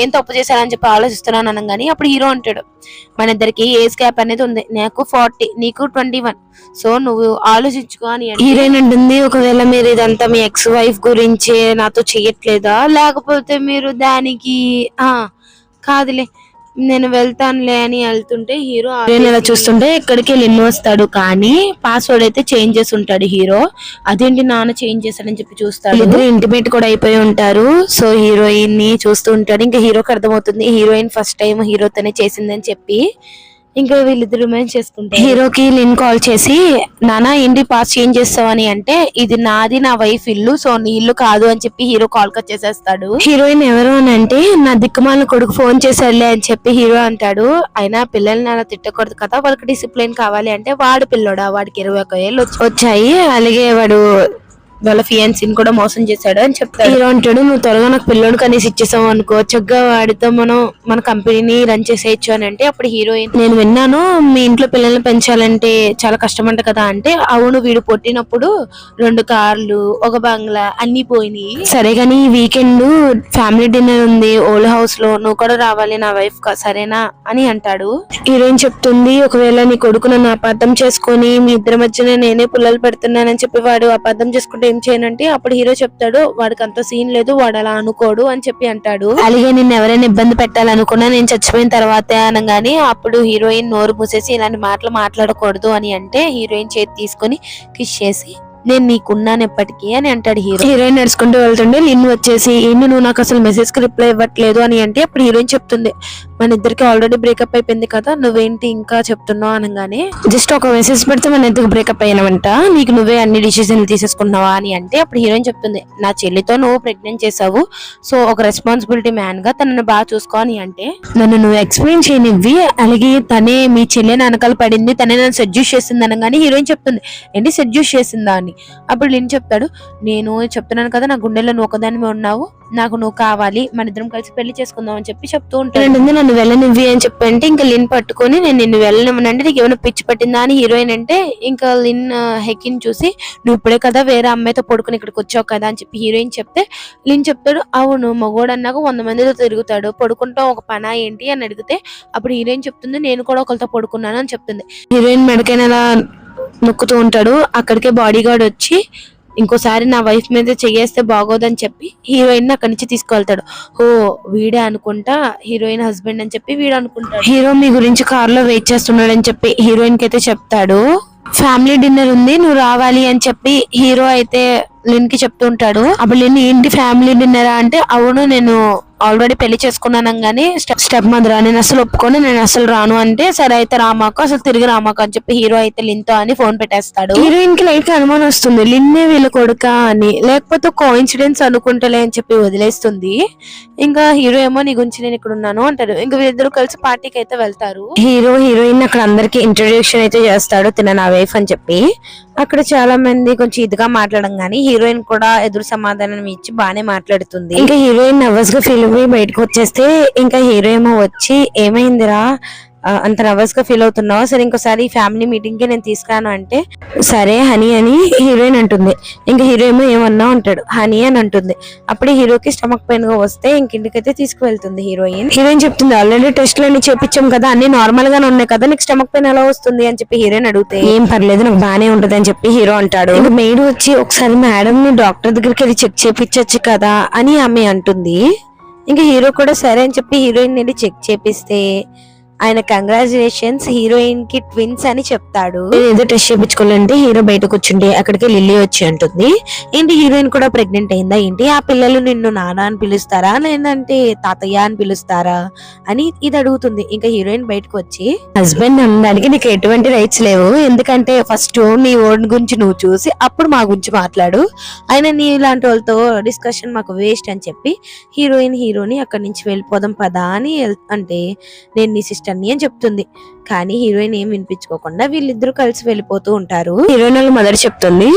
ఏం తప్పు చేశానని చెప్పి ఆలోచిస్తున్నాను అనగాని అప్పుడు హీరో అంటాడు మన ఇద్దరికి ఏజ్ గ్యాప్ అనేది ఉంది, నాకు 40 నీకు 21, సో నువ్వు ఆలోచించుకో అని. హీరోయిన్ అంటుంది ఒకవేళ మీరు ఇదంతా మీ ఎక్స్ వైఫ్ గురించి నాతో చెయ్యట్లేదా, లేకపోతే మీరు దానికి కాదులే నేను వెళ్తానులే అని వెళ్తుంటే హీరో ఇలా చూస్తుంటే ఇక్కడికి లిన్ వస్తాడు, కానీ పాస్వర్డ్ అయితే చేంజ్ చేసి ఉంటాడు హీరో. అదేంటి నాన్న చేంజ్ చేశాడని చెప్పి చూస్తాడు. ఇద్దరు ఇంటిమేట్ కూడా అయిపోయి ఉంటారు. సో హీరోయిన్ ని చూస్తూ ఉంటాడు. ఇంకా హీరోకి అర్థమవుతుంది హీరోయిన్ ఫస్ట్ టైం హీరోతోనే చేసిందని చెప్పి ఇంకా వీళ్ళిద్దరు రొమాన్స్ చేసుకుంటారు. హీరోకి లిన్ కాల్ చేసి నానా ఇంటి పాస్ చేంజ్ చేస్తావని అంటే ఇది నాది నా వైఫ్ ఇల్లు, సో నీ ఇల్లు కాదు అని చెప్పి హీరో కాల్ కట్ చేసేస్తాడు. హీరోయిన్ ఎవరు అని అంటే నా దిక్కుమాల కొడుకు ఫోన్ చేశాడులే అని చెప్పి హీరో అంటాడు. అయినా పిల్లల్ని అలా తిట్టకూడదు కదా, వాళ్ళకి డిసిప్లిన్ కావాలి అంటే వాడు పిల్లోడా, వాడికి 21 ఏళ్ళు వచ్చాయి, అలాగే వాడు వాళ్ళ ఫియాన్సీని కూడా మోసం చేశాడు అని చెప్తాడు. హీరో అంటాడు నువ్వు త్వరగా నాకు పిల్లోడు కనేసి ఇచ్చేసావు అనుకో, చక్కగా వాడితో మనం మన కంపెనీని రన్ చేసేయచ్చు అని అంటే అప్పుడు హీరోయిన్ నేను విన్నాను మీ ఇంట్లో పిల్లల్ని పెంచాలంటే చాలా కష్టమంట కదా అంటే అవును వీడు పుట్టినప్పుడు 2 కార్లు ఒక బంగ్లా అన్ని పోయినాయి, సరే గానీ ఈ వీకెండ్ ఫ్యామిలీ డిన్నర్ ఉంది ఓల్డ్ హౌస్ లో, నువ్వు కూడా రావాలి నా వైఫ్ సరేనా అని అంటాడు. హీరోయిన్ చెప్తుంది ఒకవేళ నీ కొడుకు నన్ను అపార్థం చేసుకొని మీ ఇద్దరి మధ్యన నేనే పుల్లలు పెడుతున్నానని చెప్పి వాడు అపార్థం చేసుకుంటే ఏం చేయనంటే అప్పుడు హీరో చెప్తాడు వాడికి అంత సీన్ లేదు, వాడు అలా అనుకోడు అని చెప్పి అంటాడు. అలాగే నిన్ను ఎవరైనా ఇబ్బంది పెట్టాలనుకున్నా నేను చచ్చిపోయిన తర్వాతే అనగానే అప్పుడు హీరోయిన్ నోరు మూసేసి ఇలాంటి మాటలు మాట్లాడకూడదు అని అంటే హీరోయిన్ చేతి తీసుకొని కిస్ చేసి నేను నీకున్నాను ఎప్పటికీ అని అంటాడు హీరో. హీరోయిన్ నడుచుకుంటూ వెళ్తుండే లిన్ వచ్చేసి ఏంటి నువ్వు నాకు అసలు మెసేజ్ కి రిప్లై ఇవ్వట్లేదు అని అంటే అప్పుడు హీరోయిన్ చెప్తుంది మన ఇద్దరికి ఆల్రెడీ బ్రేకప్ అయిపోయింది కదా, నువ్వేంటి ఇంకా చెప్తున్నావు అనగానే జస్ట్ ఒక మెసేజ్ పెడితే మన ఇద్దరికి బ్రేకప్ అయినావంట, నీకు నువ్వే అన్ని డిసిజన్లు తీసేసుకున్నావా అని అంటే అప్పుడు హీరోయిన్ చెప్తుంది నా చెల్లితో నువ్వు ప్రెగ్నెంట్ చేసావు, సో ఒక రెస్పాన్సిబిలిటీ మ్యాన్ గా తనను బాగా చూసుకో అని అంటే నన్ను నువ్వు ఎక్స్ప్లెయిన్ చేయనివ్వి, అలాగే తనే మీ చెల్లి వెనకాల పడింది, తనే నన్ను సెడ్యూస్ చేసింది అనగానే హీరోయిన్ చెప్తుంది ఏంటి సెడ్యూస్ చేసిందా అని. అప్పుడు లిన్ చెప్తాడు నేను చెప్తున్నాను కదా నా గుండెల్లో నువ్వు ఒకదానిమే ఉన్నావు, నాకు నువ్వు కావాలి, మన ఇద్దరం కలిసి పెళ్లి చేసుకుందాం అని చెప్పి చెప్తూ ఉంటాడు. నన్ను వెళ్ళనివ్వి అని చెప్పంటే ఇంకా లిన్ పట్టుకొని నేను నిన్ను వెళ్ళనివ్వనంటే నీకు ఏమైనా పిచ్చి పట్టిందా అని హీరోయిన్ అంటే ఇంకా లిన్ హెకిన్ చూసి నువ్వు ఇప్పుడే కదా వేరే అమ్మాయితో పడుకుని ఇక్కడికి వచ్చావు కదా అని చెప్పి హీరోయిన్ చెప్తే లిన్ చెప్తాడు అవును మగోడు అన్నాక 100 మందితో తిరుగుతాడు, పడుకుంటాం ఒక పనా ఏంటి అని అడిగితే అప్పుడు హీరోయిన్ చెప్తుంది నేను కూడా ఒకరితో పడుకున్నాను అని చెప్తుంది. హీరోయిన్ మెడకైనా అలా నొక్కుతూ ఉంటాడు, అక్కడికే బాడీ గార్డ్ వచ్చి ఇంకోసారి నా వైఫ్ మీద చెయ్యేస్తే బాగోదని చెప్పి హీరోయిన్ అక్కడి నుంచి తీసుకెళ్తాడు. ఓ వీడే అనుకుంటా హీరోయిన్ హస్బెండ్ అని చెప్పి వీడు అనుకుంటాడు. హీరో మీ గురించి కార్ లో వెయిట్ చేస్తున్నాడు అని చెప్పి హీరోయిన్ కి అయితే చెప్తాడు. ఫ్యామిలీ డిన్నర్ ఉంది నువ్వు రావాలి అని చెప్పి హీరో అయితే లిన్ కి చెప్తూ ఉంటాడు. అప్పుడు లిన్ ఏంటి ఫ్యామిలీ డిన్నర్ అంటే అవును నేను ఆల్రెడీ పెళ్లి చేసుకున్నాను కానీ స్టెప్ మదర్ నేను అసలు ఒప్పుకొని నేను అసలు రాను అంటే సరే అయితే రామాకు అసలు తిరిగి రామాకు అని చెప్పి హీరో అయితే లిన్ తో అని ఫోన్ పెట్టేస్తాడు. హీరోయిన్ కి లైట్ గా అనుమానం వస్తుంది లిన్నే వీళ్ళ కొడుక అని లేకపోతే కోఇన్సిడెన్స్ అనుకుంటలే అని చెప్పి వదిలేస్తుంది. ఇంకా హీరో ఏమో నీ గురించి నేను ఇక్కడ ఉన్నాను అంటారు. ఇంకా వీళ్ళిద్దరు కలిసి పార్టీకి అయితే వెళ్తారు. హీరో హీరోయిన్ అక్కడ అందరికి ఇంట్రొడక్షన్ అయితే చేస్తాడు తిన నా వైఫ్ అని చెప్పి. అక్కడ చాలా మంది కొంచెం ఇదిగా మాట్లాడడం గానీ హీరోయిన్ కూడా ఎదురు సమాధానం ఇచ్చి బానే మాట్లాడుతుంది. ఇంకా హీరోయిన్ నర్వస్ గా ఫీల్ అయ్యి బయటకు వచ్చేస్తే ఇంకా హీరో ఏమో వచ్చి ఏమైందిరా అంత నర్వస్ గా ఫీల్ అవుతున్నావు సరే ఇంకోసారి ఫ్యామిలీ మీటింగ్ కి నేను తీసుకురాను అంటే సరే హనీ అని హీరోయిన్ అంటుంది. ఇంకా హీరో ఏమో ఏమన్నా అంటాడు హనీ అని అంటుంది. అప్పుడే హీరోకి స్టమక్ పెయిన్ గా వస్తే ఇంటికైతే తీసుకువెళ్తుంది హీరోయిన్ చెప్తుంది ఆల్రెడీ టెస్ట్లు అన్ని చేపించాం కదా అన్ని నార్మల్ గానే ఉన్నాయి కదా నీకు స్టమక్ పెయిన్ ఎలా వస్తుంది అని చెప్పి హీరోయిన్ అడిగితే ఏం పర్లేదు నాకు బానే ఉంటది అని చెప్పి హీరో అంటాడు. ఇంకా మెయిడ్ వచ్చి ఒకసారి మేడం ని డాక్టర్ దగ్గరికి వెళ్ళి చెక్ చేపించచ్చు కదా అని ఆమె అంటుంది. ఇంకా హీరో కూడా సరే అని చెప్పి హీరోయిన్ వెళ్ళి చెక్ చేపిస్తే ఆయన కంగ్రాచులేషన్స్ హీరోయిన్ కి ట్విన్స్ అని చెప్తాడు. ఏదో టెస్ట్ చేయించుకోవాలంటే హీరో బయట కూర్చుంటే అక్కడికి లిల్లీ వచ్చి అంటుంది ఏంటి హీరోయిన్ కూడా ప్రెగ్నెంట్ అయిందా ఏంటి ఆ పిల్లలు నిన్ను నాన్న అని పిలుస్తారా లేదంటే తాతయ్య అని పిలుస్తారా అని ఇది అడుగుతుంది. ఇంకా హీరోయిన్ బయటకు వచ్చి హస్బెండ్ అనడానికి నీకు ఎటువంటి రైట్స్ లేవు ఎందుకంటే ఫస్ట్ నీ ఓన్ గురించి నువ్వు చూసి అప్పుడు మా గురించి మాట్లాడు అయినా నీ ఇలాంటి వాళ్ళతో డిస్కషన్ మాకు వేస్ట్ అని చెప్పి హీరోని అక్కడి నుంచి వెళ్ళిపోదాం పదా అని అంటే నేను నీ సిస్టర్ అని చెప్తుంది. కానీ హీరోయిన్ ఏం వినిపించుకోకుండా వీళ్ళిద్దరూ కలిసి వెళ్ళిపోతూ ఉంటారు. హీరోయిన్ వాళ్ళ మదర్ చెప్తుంది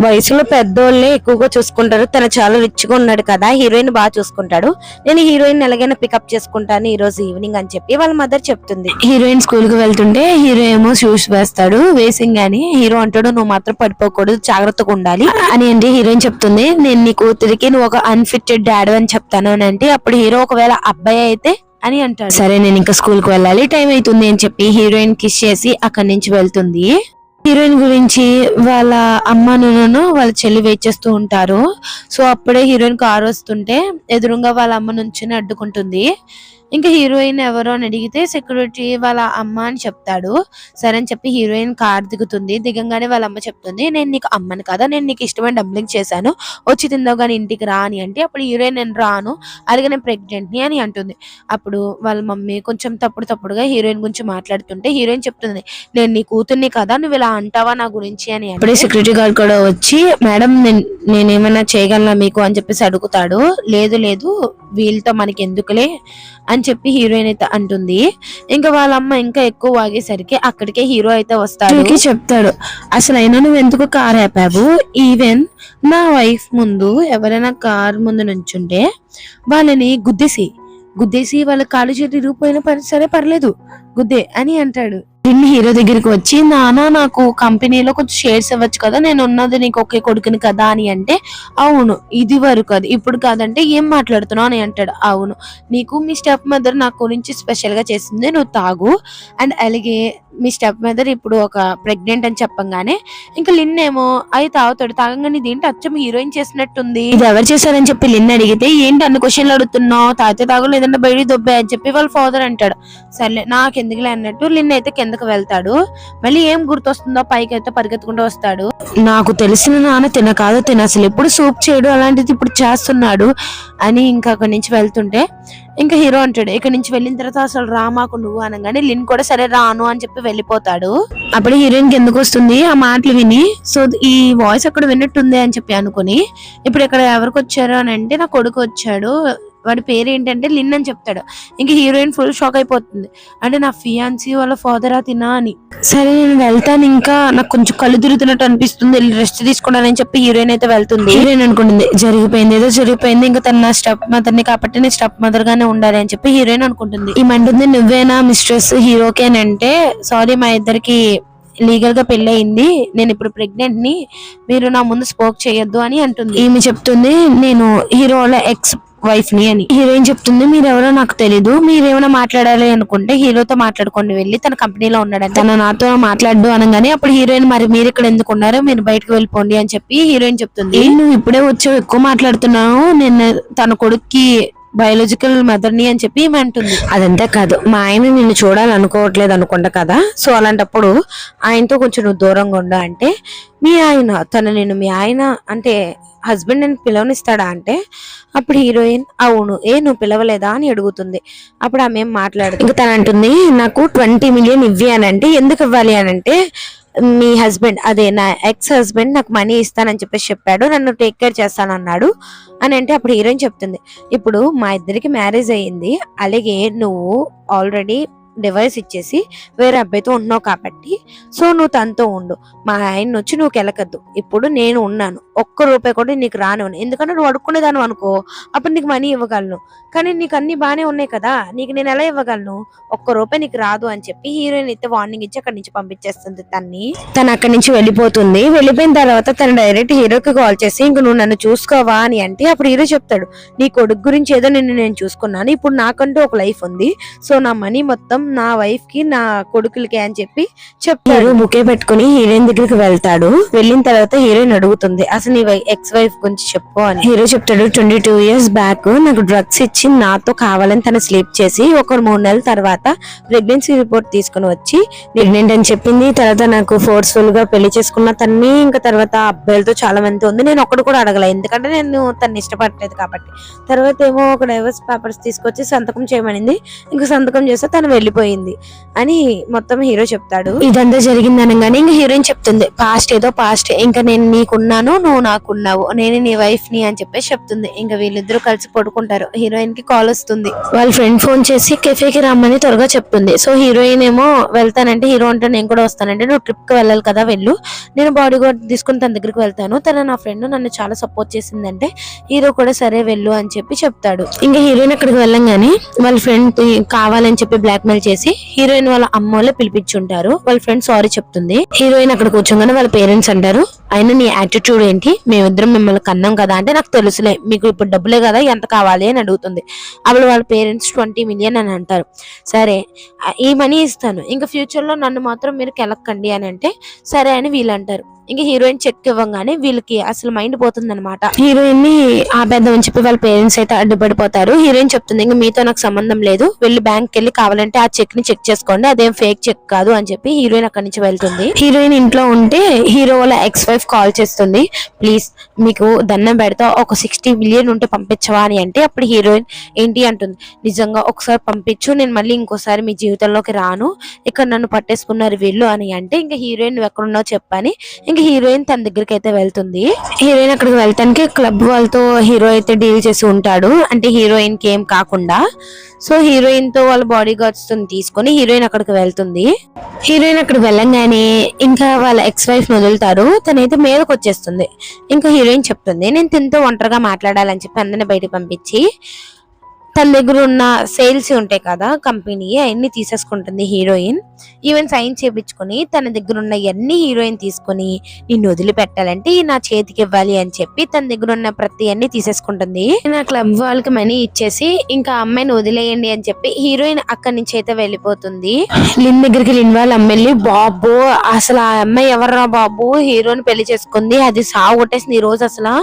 వయసులో పెద్దోళ్ళే ఎక్కువగా చూసుకుంటారు తను చాలా రిచ్ గా ఉన్నాడు కదా హీరోయిన్ బాగా చూసుకుంటాడు నేను హీరోయిన్ ఎలాగైనా పికప్ చేసుకుంటాను ఈ రోజు ఈవినింగ్ అని చెప్పి వాళ్ళ మదర్ చెప్తుంది. హీరోయిన్ స్కూల్ కి వెళ్తుంటే హీరో ఏమో షూస్ వేస్తాడు వేసింగ్ అని హీరో అంటాడు నువ్వు మాత్రం పడిపోకూడదు జాగ్రత్తగా ఉండాలి అని అంటే హీరోయిన్ చెప్తుంది నేను నీ కూతురికి నువ్వు ఒక అన్ఫిటెడ్ డాడ్ అని చెప్తాను అని అంటే అప్పుడు హీరో ఒకవేళ అబ్బాయి అయితే అని అంటాడు. సరే నేను ఇంకా స్కూల్ కి వెళ్ళాలి టైం అవుతుంది అని చెప్పి హీరోయిన్ కిస్ చేసి అక్కడి నుంచి వెళ్తుంది. హీరోయిన్ గురించి వాళ్ళ అమ్మ నాన్నను వాళ్ళ చెల్లి వెయిట్ చేస్తూ ఉంటారు. సో అప్పుడే హీరోయిన్ కారు వస్తుంటే ఎదురుగా వాళ్ళ అమ్మ నుంచి అడ్డుకుంటుంది. ఇంకా హీరోయిన్ ఎవరు అని అడిగితే సెక్యూరిటీ వాళ్ళ అమ్మ అని చెప్తాడు. సరే అని చెప్పి హీరోయిన్ కార్ దిగుతుంది. దిగంగానే వాళ్ళ అమ్మ చెప్తుంది నేను నీకు అమ్మను కదా నేను నీకు ఇష్టమైన డంప్లింగ్ చేశాను వచ్చి తిందావు కానీ ఇంటికి రా అని అంటే అప్పుడు హీరోయిన్ నేను రాను అలాగే నేను ప్రెగ్నెంట్ ని అని అంటుంది. అప్పుడు వాళ్ళ మమ్మీ కొంచెం తప్పుడుగా హీరోయిన్ గురించి మాట్లాడుతుంటే హీరోయిన్ చెప్తుంది నేను నీ కూతుర్ని కదా నువ్వు ఇలా అంటావా నా గురించి అని. అప్పుడే సెక్యూరిటీ గార్డ్ కూడా వచ్చి మేడం నేనేమైనా చేయగలనా మీకు అని చెప్పేసి అడుగుతాడు. లేదు వీళ్ళతో మనకి ఎందుకులే అని చెప్పి హీరోయిన్ అయితే అంటుంది. ఇంకా వాళ్ళ అమ్మ ఇంకా ఎక్కువ వాగేసరికి అక్కడికే హీరో అయితే వస్తాడు. చెప్తాడు అసలు అయినా నువ్వు ఎందుకు కార్ ఆపావు ఈవెన్ నా వైఫ్ ముందు ఎవరైనా కార్ ముందు నుంచుంటే వాళ్ళని గుద్దేసి వాళ్ళ కాలు చేతి ఇరిగిపోయిన సరే పర్లేదు గుద్దే అని అంటాడు. హీరో దగ్గరికి వచ్చి నానా నాకు కంపెనీలో కొంచెం షేర్స్ ఇవ్వచ్చు కదా నేను ఉన్నది నీకు ఒకే కొడుకుని కదా అని అంటే అవును ఇది వరకు అది ఇప్పుడు కాదంటే ఏం మాట్లాడుతున్నావు అని అంటాడు. అవును నీకు మీ స్టెప్ మదర్ నా గురించి స్పెషల్ గా చేసింది నువ్వు తాగు అండ్ అలాగే మీ స్టెప్ మదర్ ఇప్పుడు ఒక ప్రెగ్నెంట్ అని చెప్పంగానే ఇంకా లిన్ ఏమో అవి తాగుతాడు. తాగంగానే ఇదేంటి అచ్చం హీరోయిన్ చేసినట్టుంది ఇది ఎవరు చేశారని చెప్పి లిన్ అడిగితే ఏంటి అన్ని క్వశ్చన్లు అడుగుతున్నావు తాగితే తాగు లేదంటే బయట దొబ్బే అని చెప్పి వాళ్ళ ఫాదర్ అంటాడు. సర్లే నాకెందుకులే అన్నట్టు లిన్ అయితే కిందకు వెళ్తాడు. మళ్ళీ ఏం గుర్తొస్తుందో పైకి అయితే పరిగెత్తుకుంటూ వస్తాడు. నాకు తెలిసిన నాన్న తిన అసలు ఎప్పుడు సూప్ చేయడు అలాంటిది ఇప్పుడు చేస్తున్నాడు అని ఇంకా అక్కడి నుంచి వెళ్తుంటే ఇంకా హీరో అంటాడు ఇక్కడ నుంచి వెళ్ళిన తర్వాత అసలు రామాకు నువ్వు అనగానే లిన్ కూడా సరే రాను అని చెప్పి వెళ్ళిపోతాడు. అప్పుడు హీరోయిన్ కి ఎందుకు వస్తుంది ఆ మాటలు విని సో ఈ వాయిస్ అక్కడ విన్నట్టుంది అని చెప్పి అనుకుని ఇప్పుడు ఇక్కడ ఎవరికి వచ్చారు అని అంటే నా కొడుకు వచ్చాడు వాడి పేరు ఏంటంటే లిన్ అని చెప్తాడు. ఇంకా హీరోయిన్ ఫుల్ షాక్ అయిపోతుంది అంటే నా ఫియాన్సీ వాళ్ళ ఫాదర్ తినా అని. సరే నేను వెళ్తాను ఇంకా నాకు కొంచెం కళ్ళు తిరుగుతున్నట్టు అనిపిస్తుంది రెస్ట్ తీసుకోవడానికి చెప్పి హీరోయిన్ అయితే వెళ్తుంది. హీరోయిన్ అనుకుంటుంది ఏదో జరిగిపోయింది ఇంకా తన నా స్టెప్ మదర్ ని కాబట్టి నేను స్టెప్ మదర్ గానే ఉండాలి అని చెప్పి హీరోయిన్ అనుకుంటుంది. ఏమంటుంది నువ్వేనా మిస్ట్రెస్ హీరోకి అని అంటే సారీ మా ఇద్దరికి లీగల్ గా పెళ్ళయింది నేను ఇప్పుడు ప్రెగ్నెంట్ ని మీరు నా ముందు స్పోక్ చేయొద్దు అని అంటుంది. ఈమె చెప్తుంది నేను హీరోల ఎక్స్ వైఫ్ ని అని. హీరోయిన్ చెప్తుంది మీరెవరో నాకు తెలీదు, మీరేమైనా మాట్లాడాలి అనుకుంటే హీరోతో మాట్లాడుకొని వెళ్ళి తన కంపెనీలో ఉన్నాడని. తన నాతో మాట్లాడు అనగానే అప్పుడు హీరోయిన్ మరి మీరు ఇక్కడ ఎందుకు ఉన్నారు, మీరు బయటకు వెళ్ళిపోండి అని చెప్పి హీరోయిన్ చెప్తుంది. నువ్వు ఇప్పుడే వచ్చావు, ఎక్కువ మాట్లాడుతున్నావు, నేను తన కొడుక్కి బయాలజికల్ మదర్ ని అని చెప్పి ఈమె అంటుంది. అదంతే కాదు, మా ఆయన నిన్ను చూడాలనుకోవట్లేదు అనుకుంటా కదా, సో అలాంటప్పుడు ఆయనతో కొంచెం నువ్వు దూరంగా ఉండు అంటే, మీ ఆయన తను నేను మీ ఆయన అంటే హస్బెండ్ అని పిలవనిస్తాడా అంటే అప్పుడు హీరోయిన్ అవును నువ్వు పిలవలేదా అని అడుగుతుంది. అప్పుడు ఆమె ఏం మాట్లాడదు. ఇంకా తను అంటుంది నాకు 20 మిలియన్ ఇవ్వి అని అంటే, ఎందుకు ఇవ్వాలి అని అంటే మీ హస్బెండ్ అదే నా ఎక్స్ హస్బెండ్ నాకు మనీ ఇస్తానని చెప్పేసి చెప్పాడు, నన్ను టేక్ కేర్ చేస్తానన్నాడు అని అంటే అప్పుడు హీరోయిన్ చెప్తుంది ఇప్పుడు మా ఇద్దరికి మ్యారేజ్ అయ్యింది, అలాగే నువ్వు ఆల్రెడీ డివైస్ ఇచ్చేసి వేరే అబ్బాయితో ఉన్నావు కాబట్టి సో నువ్వు తనతో ఉండు, మా ఆయన వచ్చి నువ్వు కెలకద్దు, ఇప్పుడు నేను ఉన్నాను, ఒక్క రూపాయి కూడా నీకు రానివ్వను, ఎందుకంటే నువ్వు అడుక్కునేదాను అనుకో అప్పుడు నీకు మనీ ఇవ్వగలను, కానీ నీకు అన్ని బాగానే ఉన్నాయి కదా, నీకు నేను ఎలా ఇవ్వగలను, ఒక్క రూపాయి నీకు రాదు అని చెప్పి హీరోయిన్ అయితే వార్నింగ్ ఇచ్చి అక్కడి నుంచి పంపించేస్తుంది తను అక్కడి నుంచి వెళ్ళిపోతుంది. వెళ్ళిపోయిన తర్వాత తను డైరెక్ట్ హీరోకి కాల్ చేసి ఇంక నువ్వు నన్ను చూసుకోవా అని అంటే అప్పుడు హీరో చెప్తాడు నీ కొడుకు గురించి ఏదో నేను చూసుకున్నాను, ఇప్పుడు నాకంటూ ఒక లైఫ్ ఉంది, సో నా మనీ మొత్తం నా వైఫ్ కి నా కొడుకులకి అని చెప్పి చెప్తాడు. బుకే పెట్టుకుని హీరోయిన్ దగ్గరికి వెళ్తాడు. వెళ్ళిన తర్వాత హీరోయిన్ అడుగుతుంది అసలు నీ ఎక్స్ వైఫ్ గురించి చెప్పు అని. హీరో చెప్తాడు 22 years బ్యాక్ నాకు డ్రగ్స్ ఇచ్చి నాతో కావాలని తను స్లీప్ చేసి ఒక 3 నెలల తర్వాత ప్రెగ్నెన్సీ రిపోర్ట్ తీసుకుని వచ్చి ప్రెగ్నెంట్ అని చెప్పింది. తర్వాత నాకు ఫోర్స్ఫుల్ గా పెళ్లి చేసుకున్న తన్ని, ఇంకా తర్వాత అబ్బాయిలతో చాలా మంది ఉంది, నేను ఒక్కడు కూడా అడగల ఎందుకంటే నేను తన్ని ఇష్టపడలేదు కాబట్టి. తర్వాత ఏమో ఒక డైవర్స్ పేపర్స్ తీసుకొచ్చి సంతకం చేయమనింది, ఇంకా సంతకం చేస్తే తను వెళ్ళిపోయింది అని మొత్తం హీరో చెప్తాడు. ఇదంతా జరిగింది అనగానే ఇంకా హీరోయిన్ చెప్తుంది పాస్ట్ ఏదో పాస్ట్, ఇంకా నేను నీకున్నాను నువ్వు నాకున్నావు, నేను నీ వైఫ్ ని అని చెప్పేసి చెప్తుంది. ఇంకా వీళ్ళిద్దరూ కలిసి పడుకుంటారు. హీరోయిన్ కి కాల్ వస్తుంది, వాళ్ళ ఫ్రెండ్ ఫోన్ చేసి కెఫేకి రమ్మని త్వరగా చెప్తుంది. సో హీరోయిన్ ఏమో వెళ్తానంటే హీరో అంటే నేను కూడా వస్తానంటే నువ్వు ట్రిప్ కి వెళ్ళాలి కదా వెళ్ళు, నేను బాడీ గార్డ్ తీసుకుని తన దగ్గరికి వెళ్తాను, తన నా ఫ్రెండ్ నన్ను చాలా సపోర్ట్ చేసిందంటే హీరో కూడా సరే వెళ్ళు అని చెప్పి చెప్తాడు. ఇంకా హీరోయిన్ అక్కడికి వెళ్ళంగానే వాళ్ళ ఫ్రెండ్ కావాలని చెప్పి బ్లాక్ మెయిల్ చేసి హీరోయిన్ వాళ్ళ అమ్మోళ్ళే పిలిపించుంటారు. వాళ్ళ ఫ్రెండ్ సారీ చెప్తుంది. హీరోయిన్ అక్కడ కూర్చోగానే వాళ్ళ పేరెంట్స్ అంటారు అయినా నీ యాటిట్యూడ్ ఏంటి, మేమిద్దరం మిమ్మల్ని కన్నాం కదా అంటే నాకు తెలుసులే మీకు ఇప్పుడు డబ్బులే కదా ఎంత కావాలి అని అడుగుతుంది. అప్పుడు వాళ్ళ పేరెంట్స్ 20 మిలియన్ అని అంటారు. సరే ఈ మనీ ఇస్తాను, ఇంకా ఫ్యూచర్ లో నన్ను మాత్రం మీరు కెలక్కండి అని అంటే సరే అని వీళ్ళు అంటారు. ఇంకా హీరోయిన్ చెక్ ఇవ్వగానే వీళ్ళకి అసలు మైండ్ పోతుంది అనమాట. హీరోయిన్ ని ఆపేద్దామని చెప్పి వాళ్ళ పేరెంట్స్ అయితే అడ్డుపడిపోతారు. హీరోయిన్ చెప్తుంది ఇంకా మీతో నాకు సంబంధం లేదు, వెళ్ళి బ్యాంక్ వెళ్ళి కావాలంటే ఆ చెక్ ని చెక్ చేసుకోండి, అదేం ఫేక్ చెక్ కాదు అని చెప్పి హీరోయిన్ అక్కడి నుంచి వెళ్తుంది. హీరోయిన్ ఇంట్లో ఉంటే హీరో వాళ్ళ ఎక్స్ వైఫ్ కాల్ చేస్తుంది ప్లీజ్ మీకు దండం పెడతా ఒక 60 మిలియన్ ఉంటే పంపించవా అని అంటే అప్పుడు హీరోయిన్ ఏంటి అంటుంది నిజంగా ఒకసారి పంపించు, నేను మళ్ళీ ఇంకోసారి మీ జీవితంలోకి రాను, ఇక్కడ నన్ను పట్టేసుకున్నారు వీళ్ళు అని అంటే ఇంకా హీరోయిన్ నువ్వు ఎక్కడున్నావు చెప్పని ఇంకా హీరోయిన్ తన దగ్గరికి అయితే వెళ్తుంది. హీరోయిన్ అక్కడికి వెళ్తానికి క్లబ్ వాళ్ళతో హీరో అయితే డీల్ చేసి ఉంటాడు, అంటే హీరోయిన్ కి ఏం కాకుండా. సో హీరోయిన్ తో వాళ్ళ బాడీ గార్డ్స్ తో తీసుకొని హీరోయిన్ అక్కడికి వెళ్తుంది. హీరోయిన్ అక్కడికి వెళ్ళంగానే ఇంకా వాళ్ళ ఎక్స్ వైఫ్ వదులుతారు, తనైతే మీదకి వచ్చేస్తుంది. ఇంకా హీరోయిన్ చెప్తుంది నేను తింటూ ఒంటరిగా మాట్లాడాలని చెప్పి అందరిని బయటకు పంపించి తన దగ్గర ఉన్న సేల్స్ ఉంటాయి కదా కంపెనీ అవన్నీ తీసేసుకుంటుంది హీరోయిన్. ఈవెన్ సైన్ చేయించుకొని తన దగ్గర ఉన్న అన్ని హీరోయిన్ తీసుకొని నిన్ను వదిలిపెట్టాలంటే నా చేతికి ఇవ్వాలి అని చెప్పి తన దగ్గర ఉన్న ప్రతి అన్ని తీసేసుకుంటుంది. నా క్లబ్ వాళ్ళకి మనీ ఇచ్చేసి ఇంకా అమ్మాయిని వదిలేయండి అని చెప్పి హీరోయిన్ అక్కడి నుంచి అయితే వెళ్ళిపోతుంది. లిన్ దగ్గరికి లిన్ వాళ్ళ అమ్మాయి బాబు అసలు ఆ అమ్మాయి ఎవర్రా బాబు హీరోని పెళ్లి చేసుకుంది, అది సాగు కొట్టేసింది ఈ రోజు, అసలు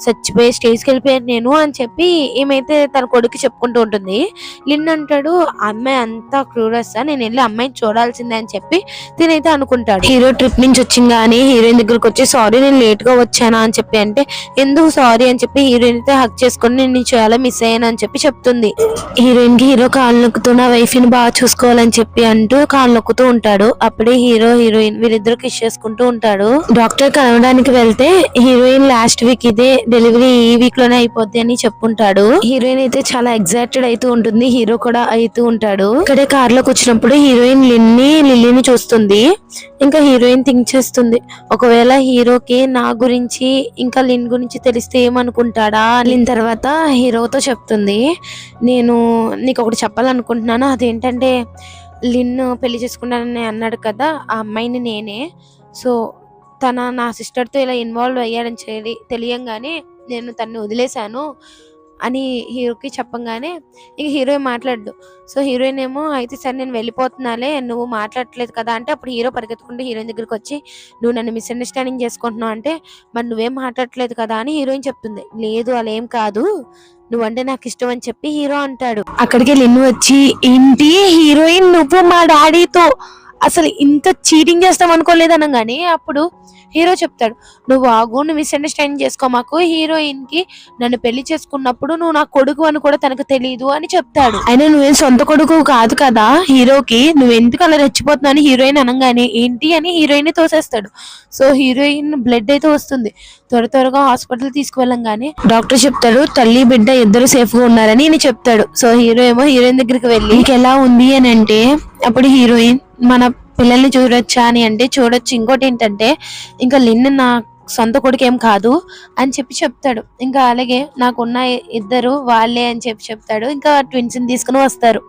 చచ్చిపోయి స్టేజ్కి వెళ్ళిపోయాను నేను అని చెప్పి ఏమైతే తన కొడుకు చెప్పుకుంటూ ఉంటుంది. లిన్ అంటాడు అమ్మాయి అంతా క్రూరస్, నేను వెళ్ళి అమ్మాయిని చూడాల్సిందే అని చెప్పి తినైతే అనుకుంటాడు. హీరో ట్రిప్ నుంచి వచ్చింది కానీ హీరోయిన్ దగ్గరకు వచ్చి సారీ నేను లేట్ గా వచ్చానా అని చెప్పి అంటే ఎందుకు సారీ అని చెప్పి హీరోయిన్ అయితే హక్ చేసుకుని నేను చాలా మిస్ అయ్యాను అని చెప్పి చెప్తుంది. హీరోయిన్ కి హీరో కాళ్ళు నొక్కుతూ నా వైఫ్ ని బాగా చూసుకోవాలని చెప్పి అంటూ కాళ్ళు నొక్కుతూ ఉంటాడు. అప్పుడే హీరో హీరోయిన్ వీరిద్దరు కిస్ చేసుకుంటూ ఉంటాడు. డాక్టర్ కలవడానికి వెళ్తే హీరోయిన్ లాస్ట్ వీక్ ఇదే డెలివరీ ఈ వీక్ లోనే అయిపోద్ది అని చెప్పుంటాడు. హీరోయిన్ అయితే చాలా ఎగ్జైటెడ్ అవుతూ ఉంటుంది, హీరో కూడా అవుతూ ఉంటాడు. ఇక్కడే కార్ లోకి వచ్చినప్పుడు హీరోయిన్ లిల్లీని చూస్తుంది. ఇంకా హీరోయిన్ థింక్ చేస్తుంది ఒకవేళ హీరోకి నా గురించి ఇంకా లిన్ గురించి తెలిస్తే ఏమనుకుంటాడా. లిన్ తర్వాత హీరోతో చెప్తుంది నేను నీకు ఒకటి చెప్పాలనుకుంటున్నాను, అదేంటంటే లిన్ పెళ్లి చేసుకుంటానని అన్నాడు కదా ఆ అమ్మాయిని నేనే, సో నా సిస్టర్తో ఇలా ఇన్వాల్వ్ అయ్యాడని తెలియంగానే నేను తన్ని వదిలేశాను అని హీరోకి చెప్పంగానే ఇంక హీరో మాట్లాడు. సో హీరోయిన్ ఏమో అయితే సరే నేను వెళ్ళిపోతున్నాలే, నువ్వు మాట్లాడట్లేదు కదా అంటే, అప్పుడు హీరో పరిగెత్తుకుంటే హీరోయిన్ దగ్గరికి వచ్చి నువ్వు నన్ను మిస్అండర్స్టాండింగ్ చేసుకుంటున్నావు అంటే, మరి నువ్వేం మాట్లాడట్లేదు కదా అని హీరోయిన్ చెప్తుంది. లేదు అలా ఏం కాదు, నువ్వంటే నాకు ఇష్టం అని చెప్పి హీరో అంటాడు. అక్కడికి లిన్ను వచ్చి, ఏంటి హీరోయిన్ నువ్వు మా డాడీతో అసలు ఇంత చీటింగ్ చేస్తాం అనుకోలేదు అనగానే అప్పుడు హీరో చెప్తాడు, నువ్వు ఆగు, నువ్వు మిస్అండర్స్టాండింగ్ చేసుకో మాకు, హీరోయిన్ కి నన్ను పెళ్లి చేసుకున్నప్పుడు నువ్వు నా కొడుకు అని కూడా తనకు తెలియదు అని చెప్తాడు. అయినా నువ్వేం సొంత కొడుకు కాదు కదా హీరోకి, నువ్వు ఎందుకు అలా రెచ్చిపోతున్నావు అని హీరోయిన్ అనగానే ఏంటి అని హీరోయిన్ తోసేస్తాడు. సో హీరోయిన్ బ్లడ్ అయితే వస్తుంది. త్వరగా హాస్పిటల్ తీసుకువెళ్ళంగానే డాక్టర్ చెప్తాడు తల్లి బిడ్డ ఇద్దరు సేఫ్ గా ఉన్నారని ఈయన చెప్తాడు. సో హీరో ఏమో హీరోయిన్ దగ్గరికి వెళ్ళి నీకు ఎలా ఉంది అని అంటే, అప్పుడు హీరోయిన్ మన పిల్లల్ని చూడొచ్చా అని అంటే చూడొచ్చు, ఇంకోటి ఏంటంటే ఇంకా లిన్ నా సొంత కొడుకు ఏం కాదు అని చెప్పి చెప్తాడు. ఇంకా అలాగే నాకున్న ఇద్దరు వాళ్ళే అని చెప్పి చెప్తాడు. ఇంకా ట్విన్స్ ని తీసుకుని వస్తారు.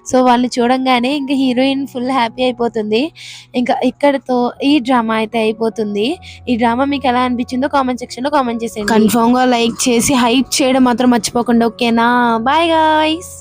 సో వాళ్ళని చూడంగానే ఇంకా హీరోయిన్ ఫుల్ హ్యాపీ అయిపోతుంది. ఇంకా ఇక్కడతో ఈ డ్రామా అయితే అయిపోతుంది. ఈ డ్రామా మీకు ఎలా అనిపించిందో కామెంట్ సెక్షన్ లో కామెంట్ చేసేయండి. కన్ఫర్మ్ గా లైక్ చేసి హైప్ చేయడం మాత్రం మర్చిపోకుండా. ఓకేనా, బాయ్ గాయ్స్.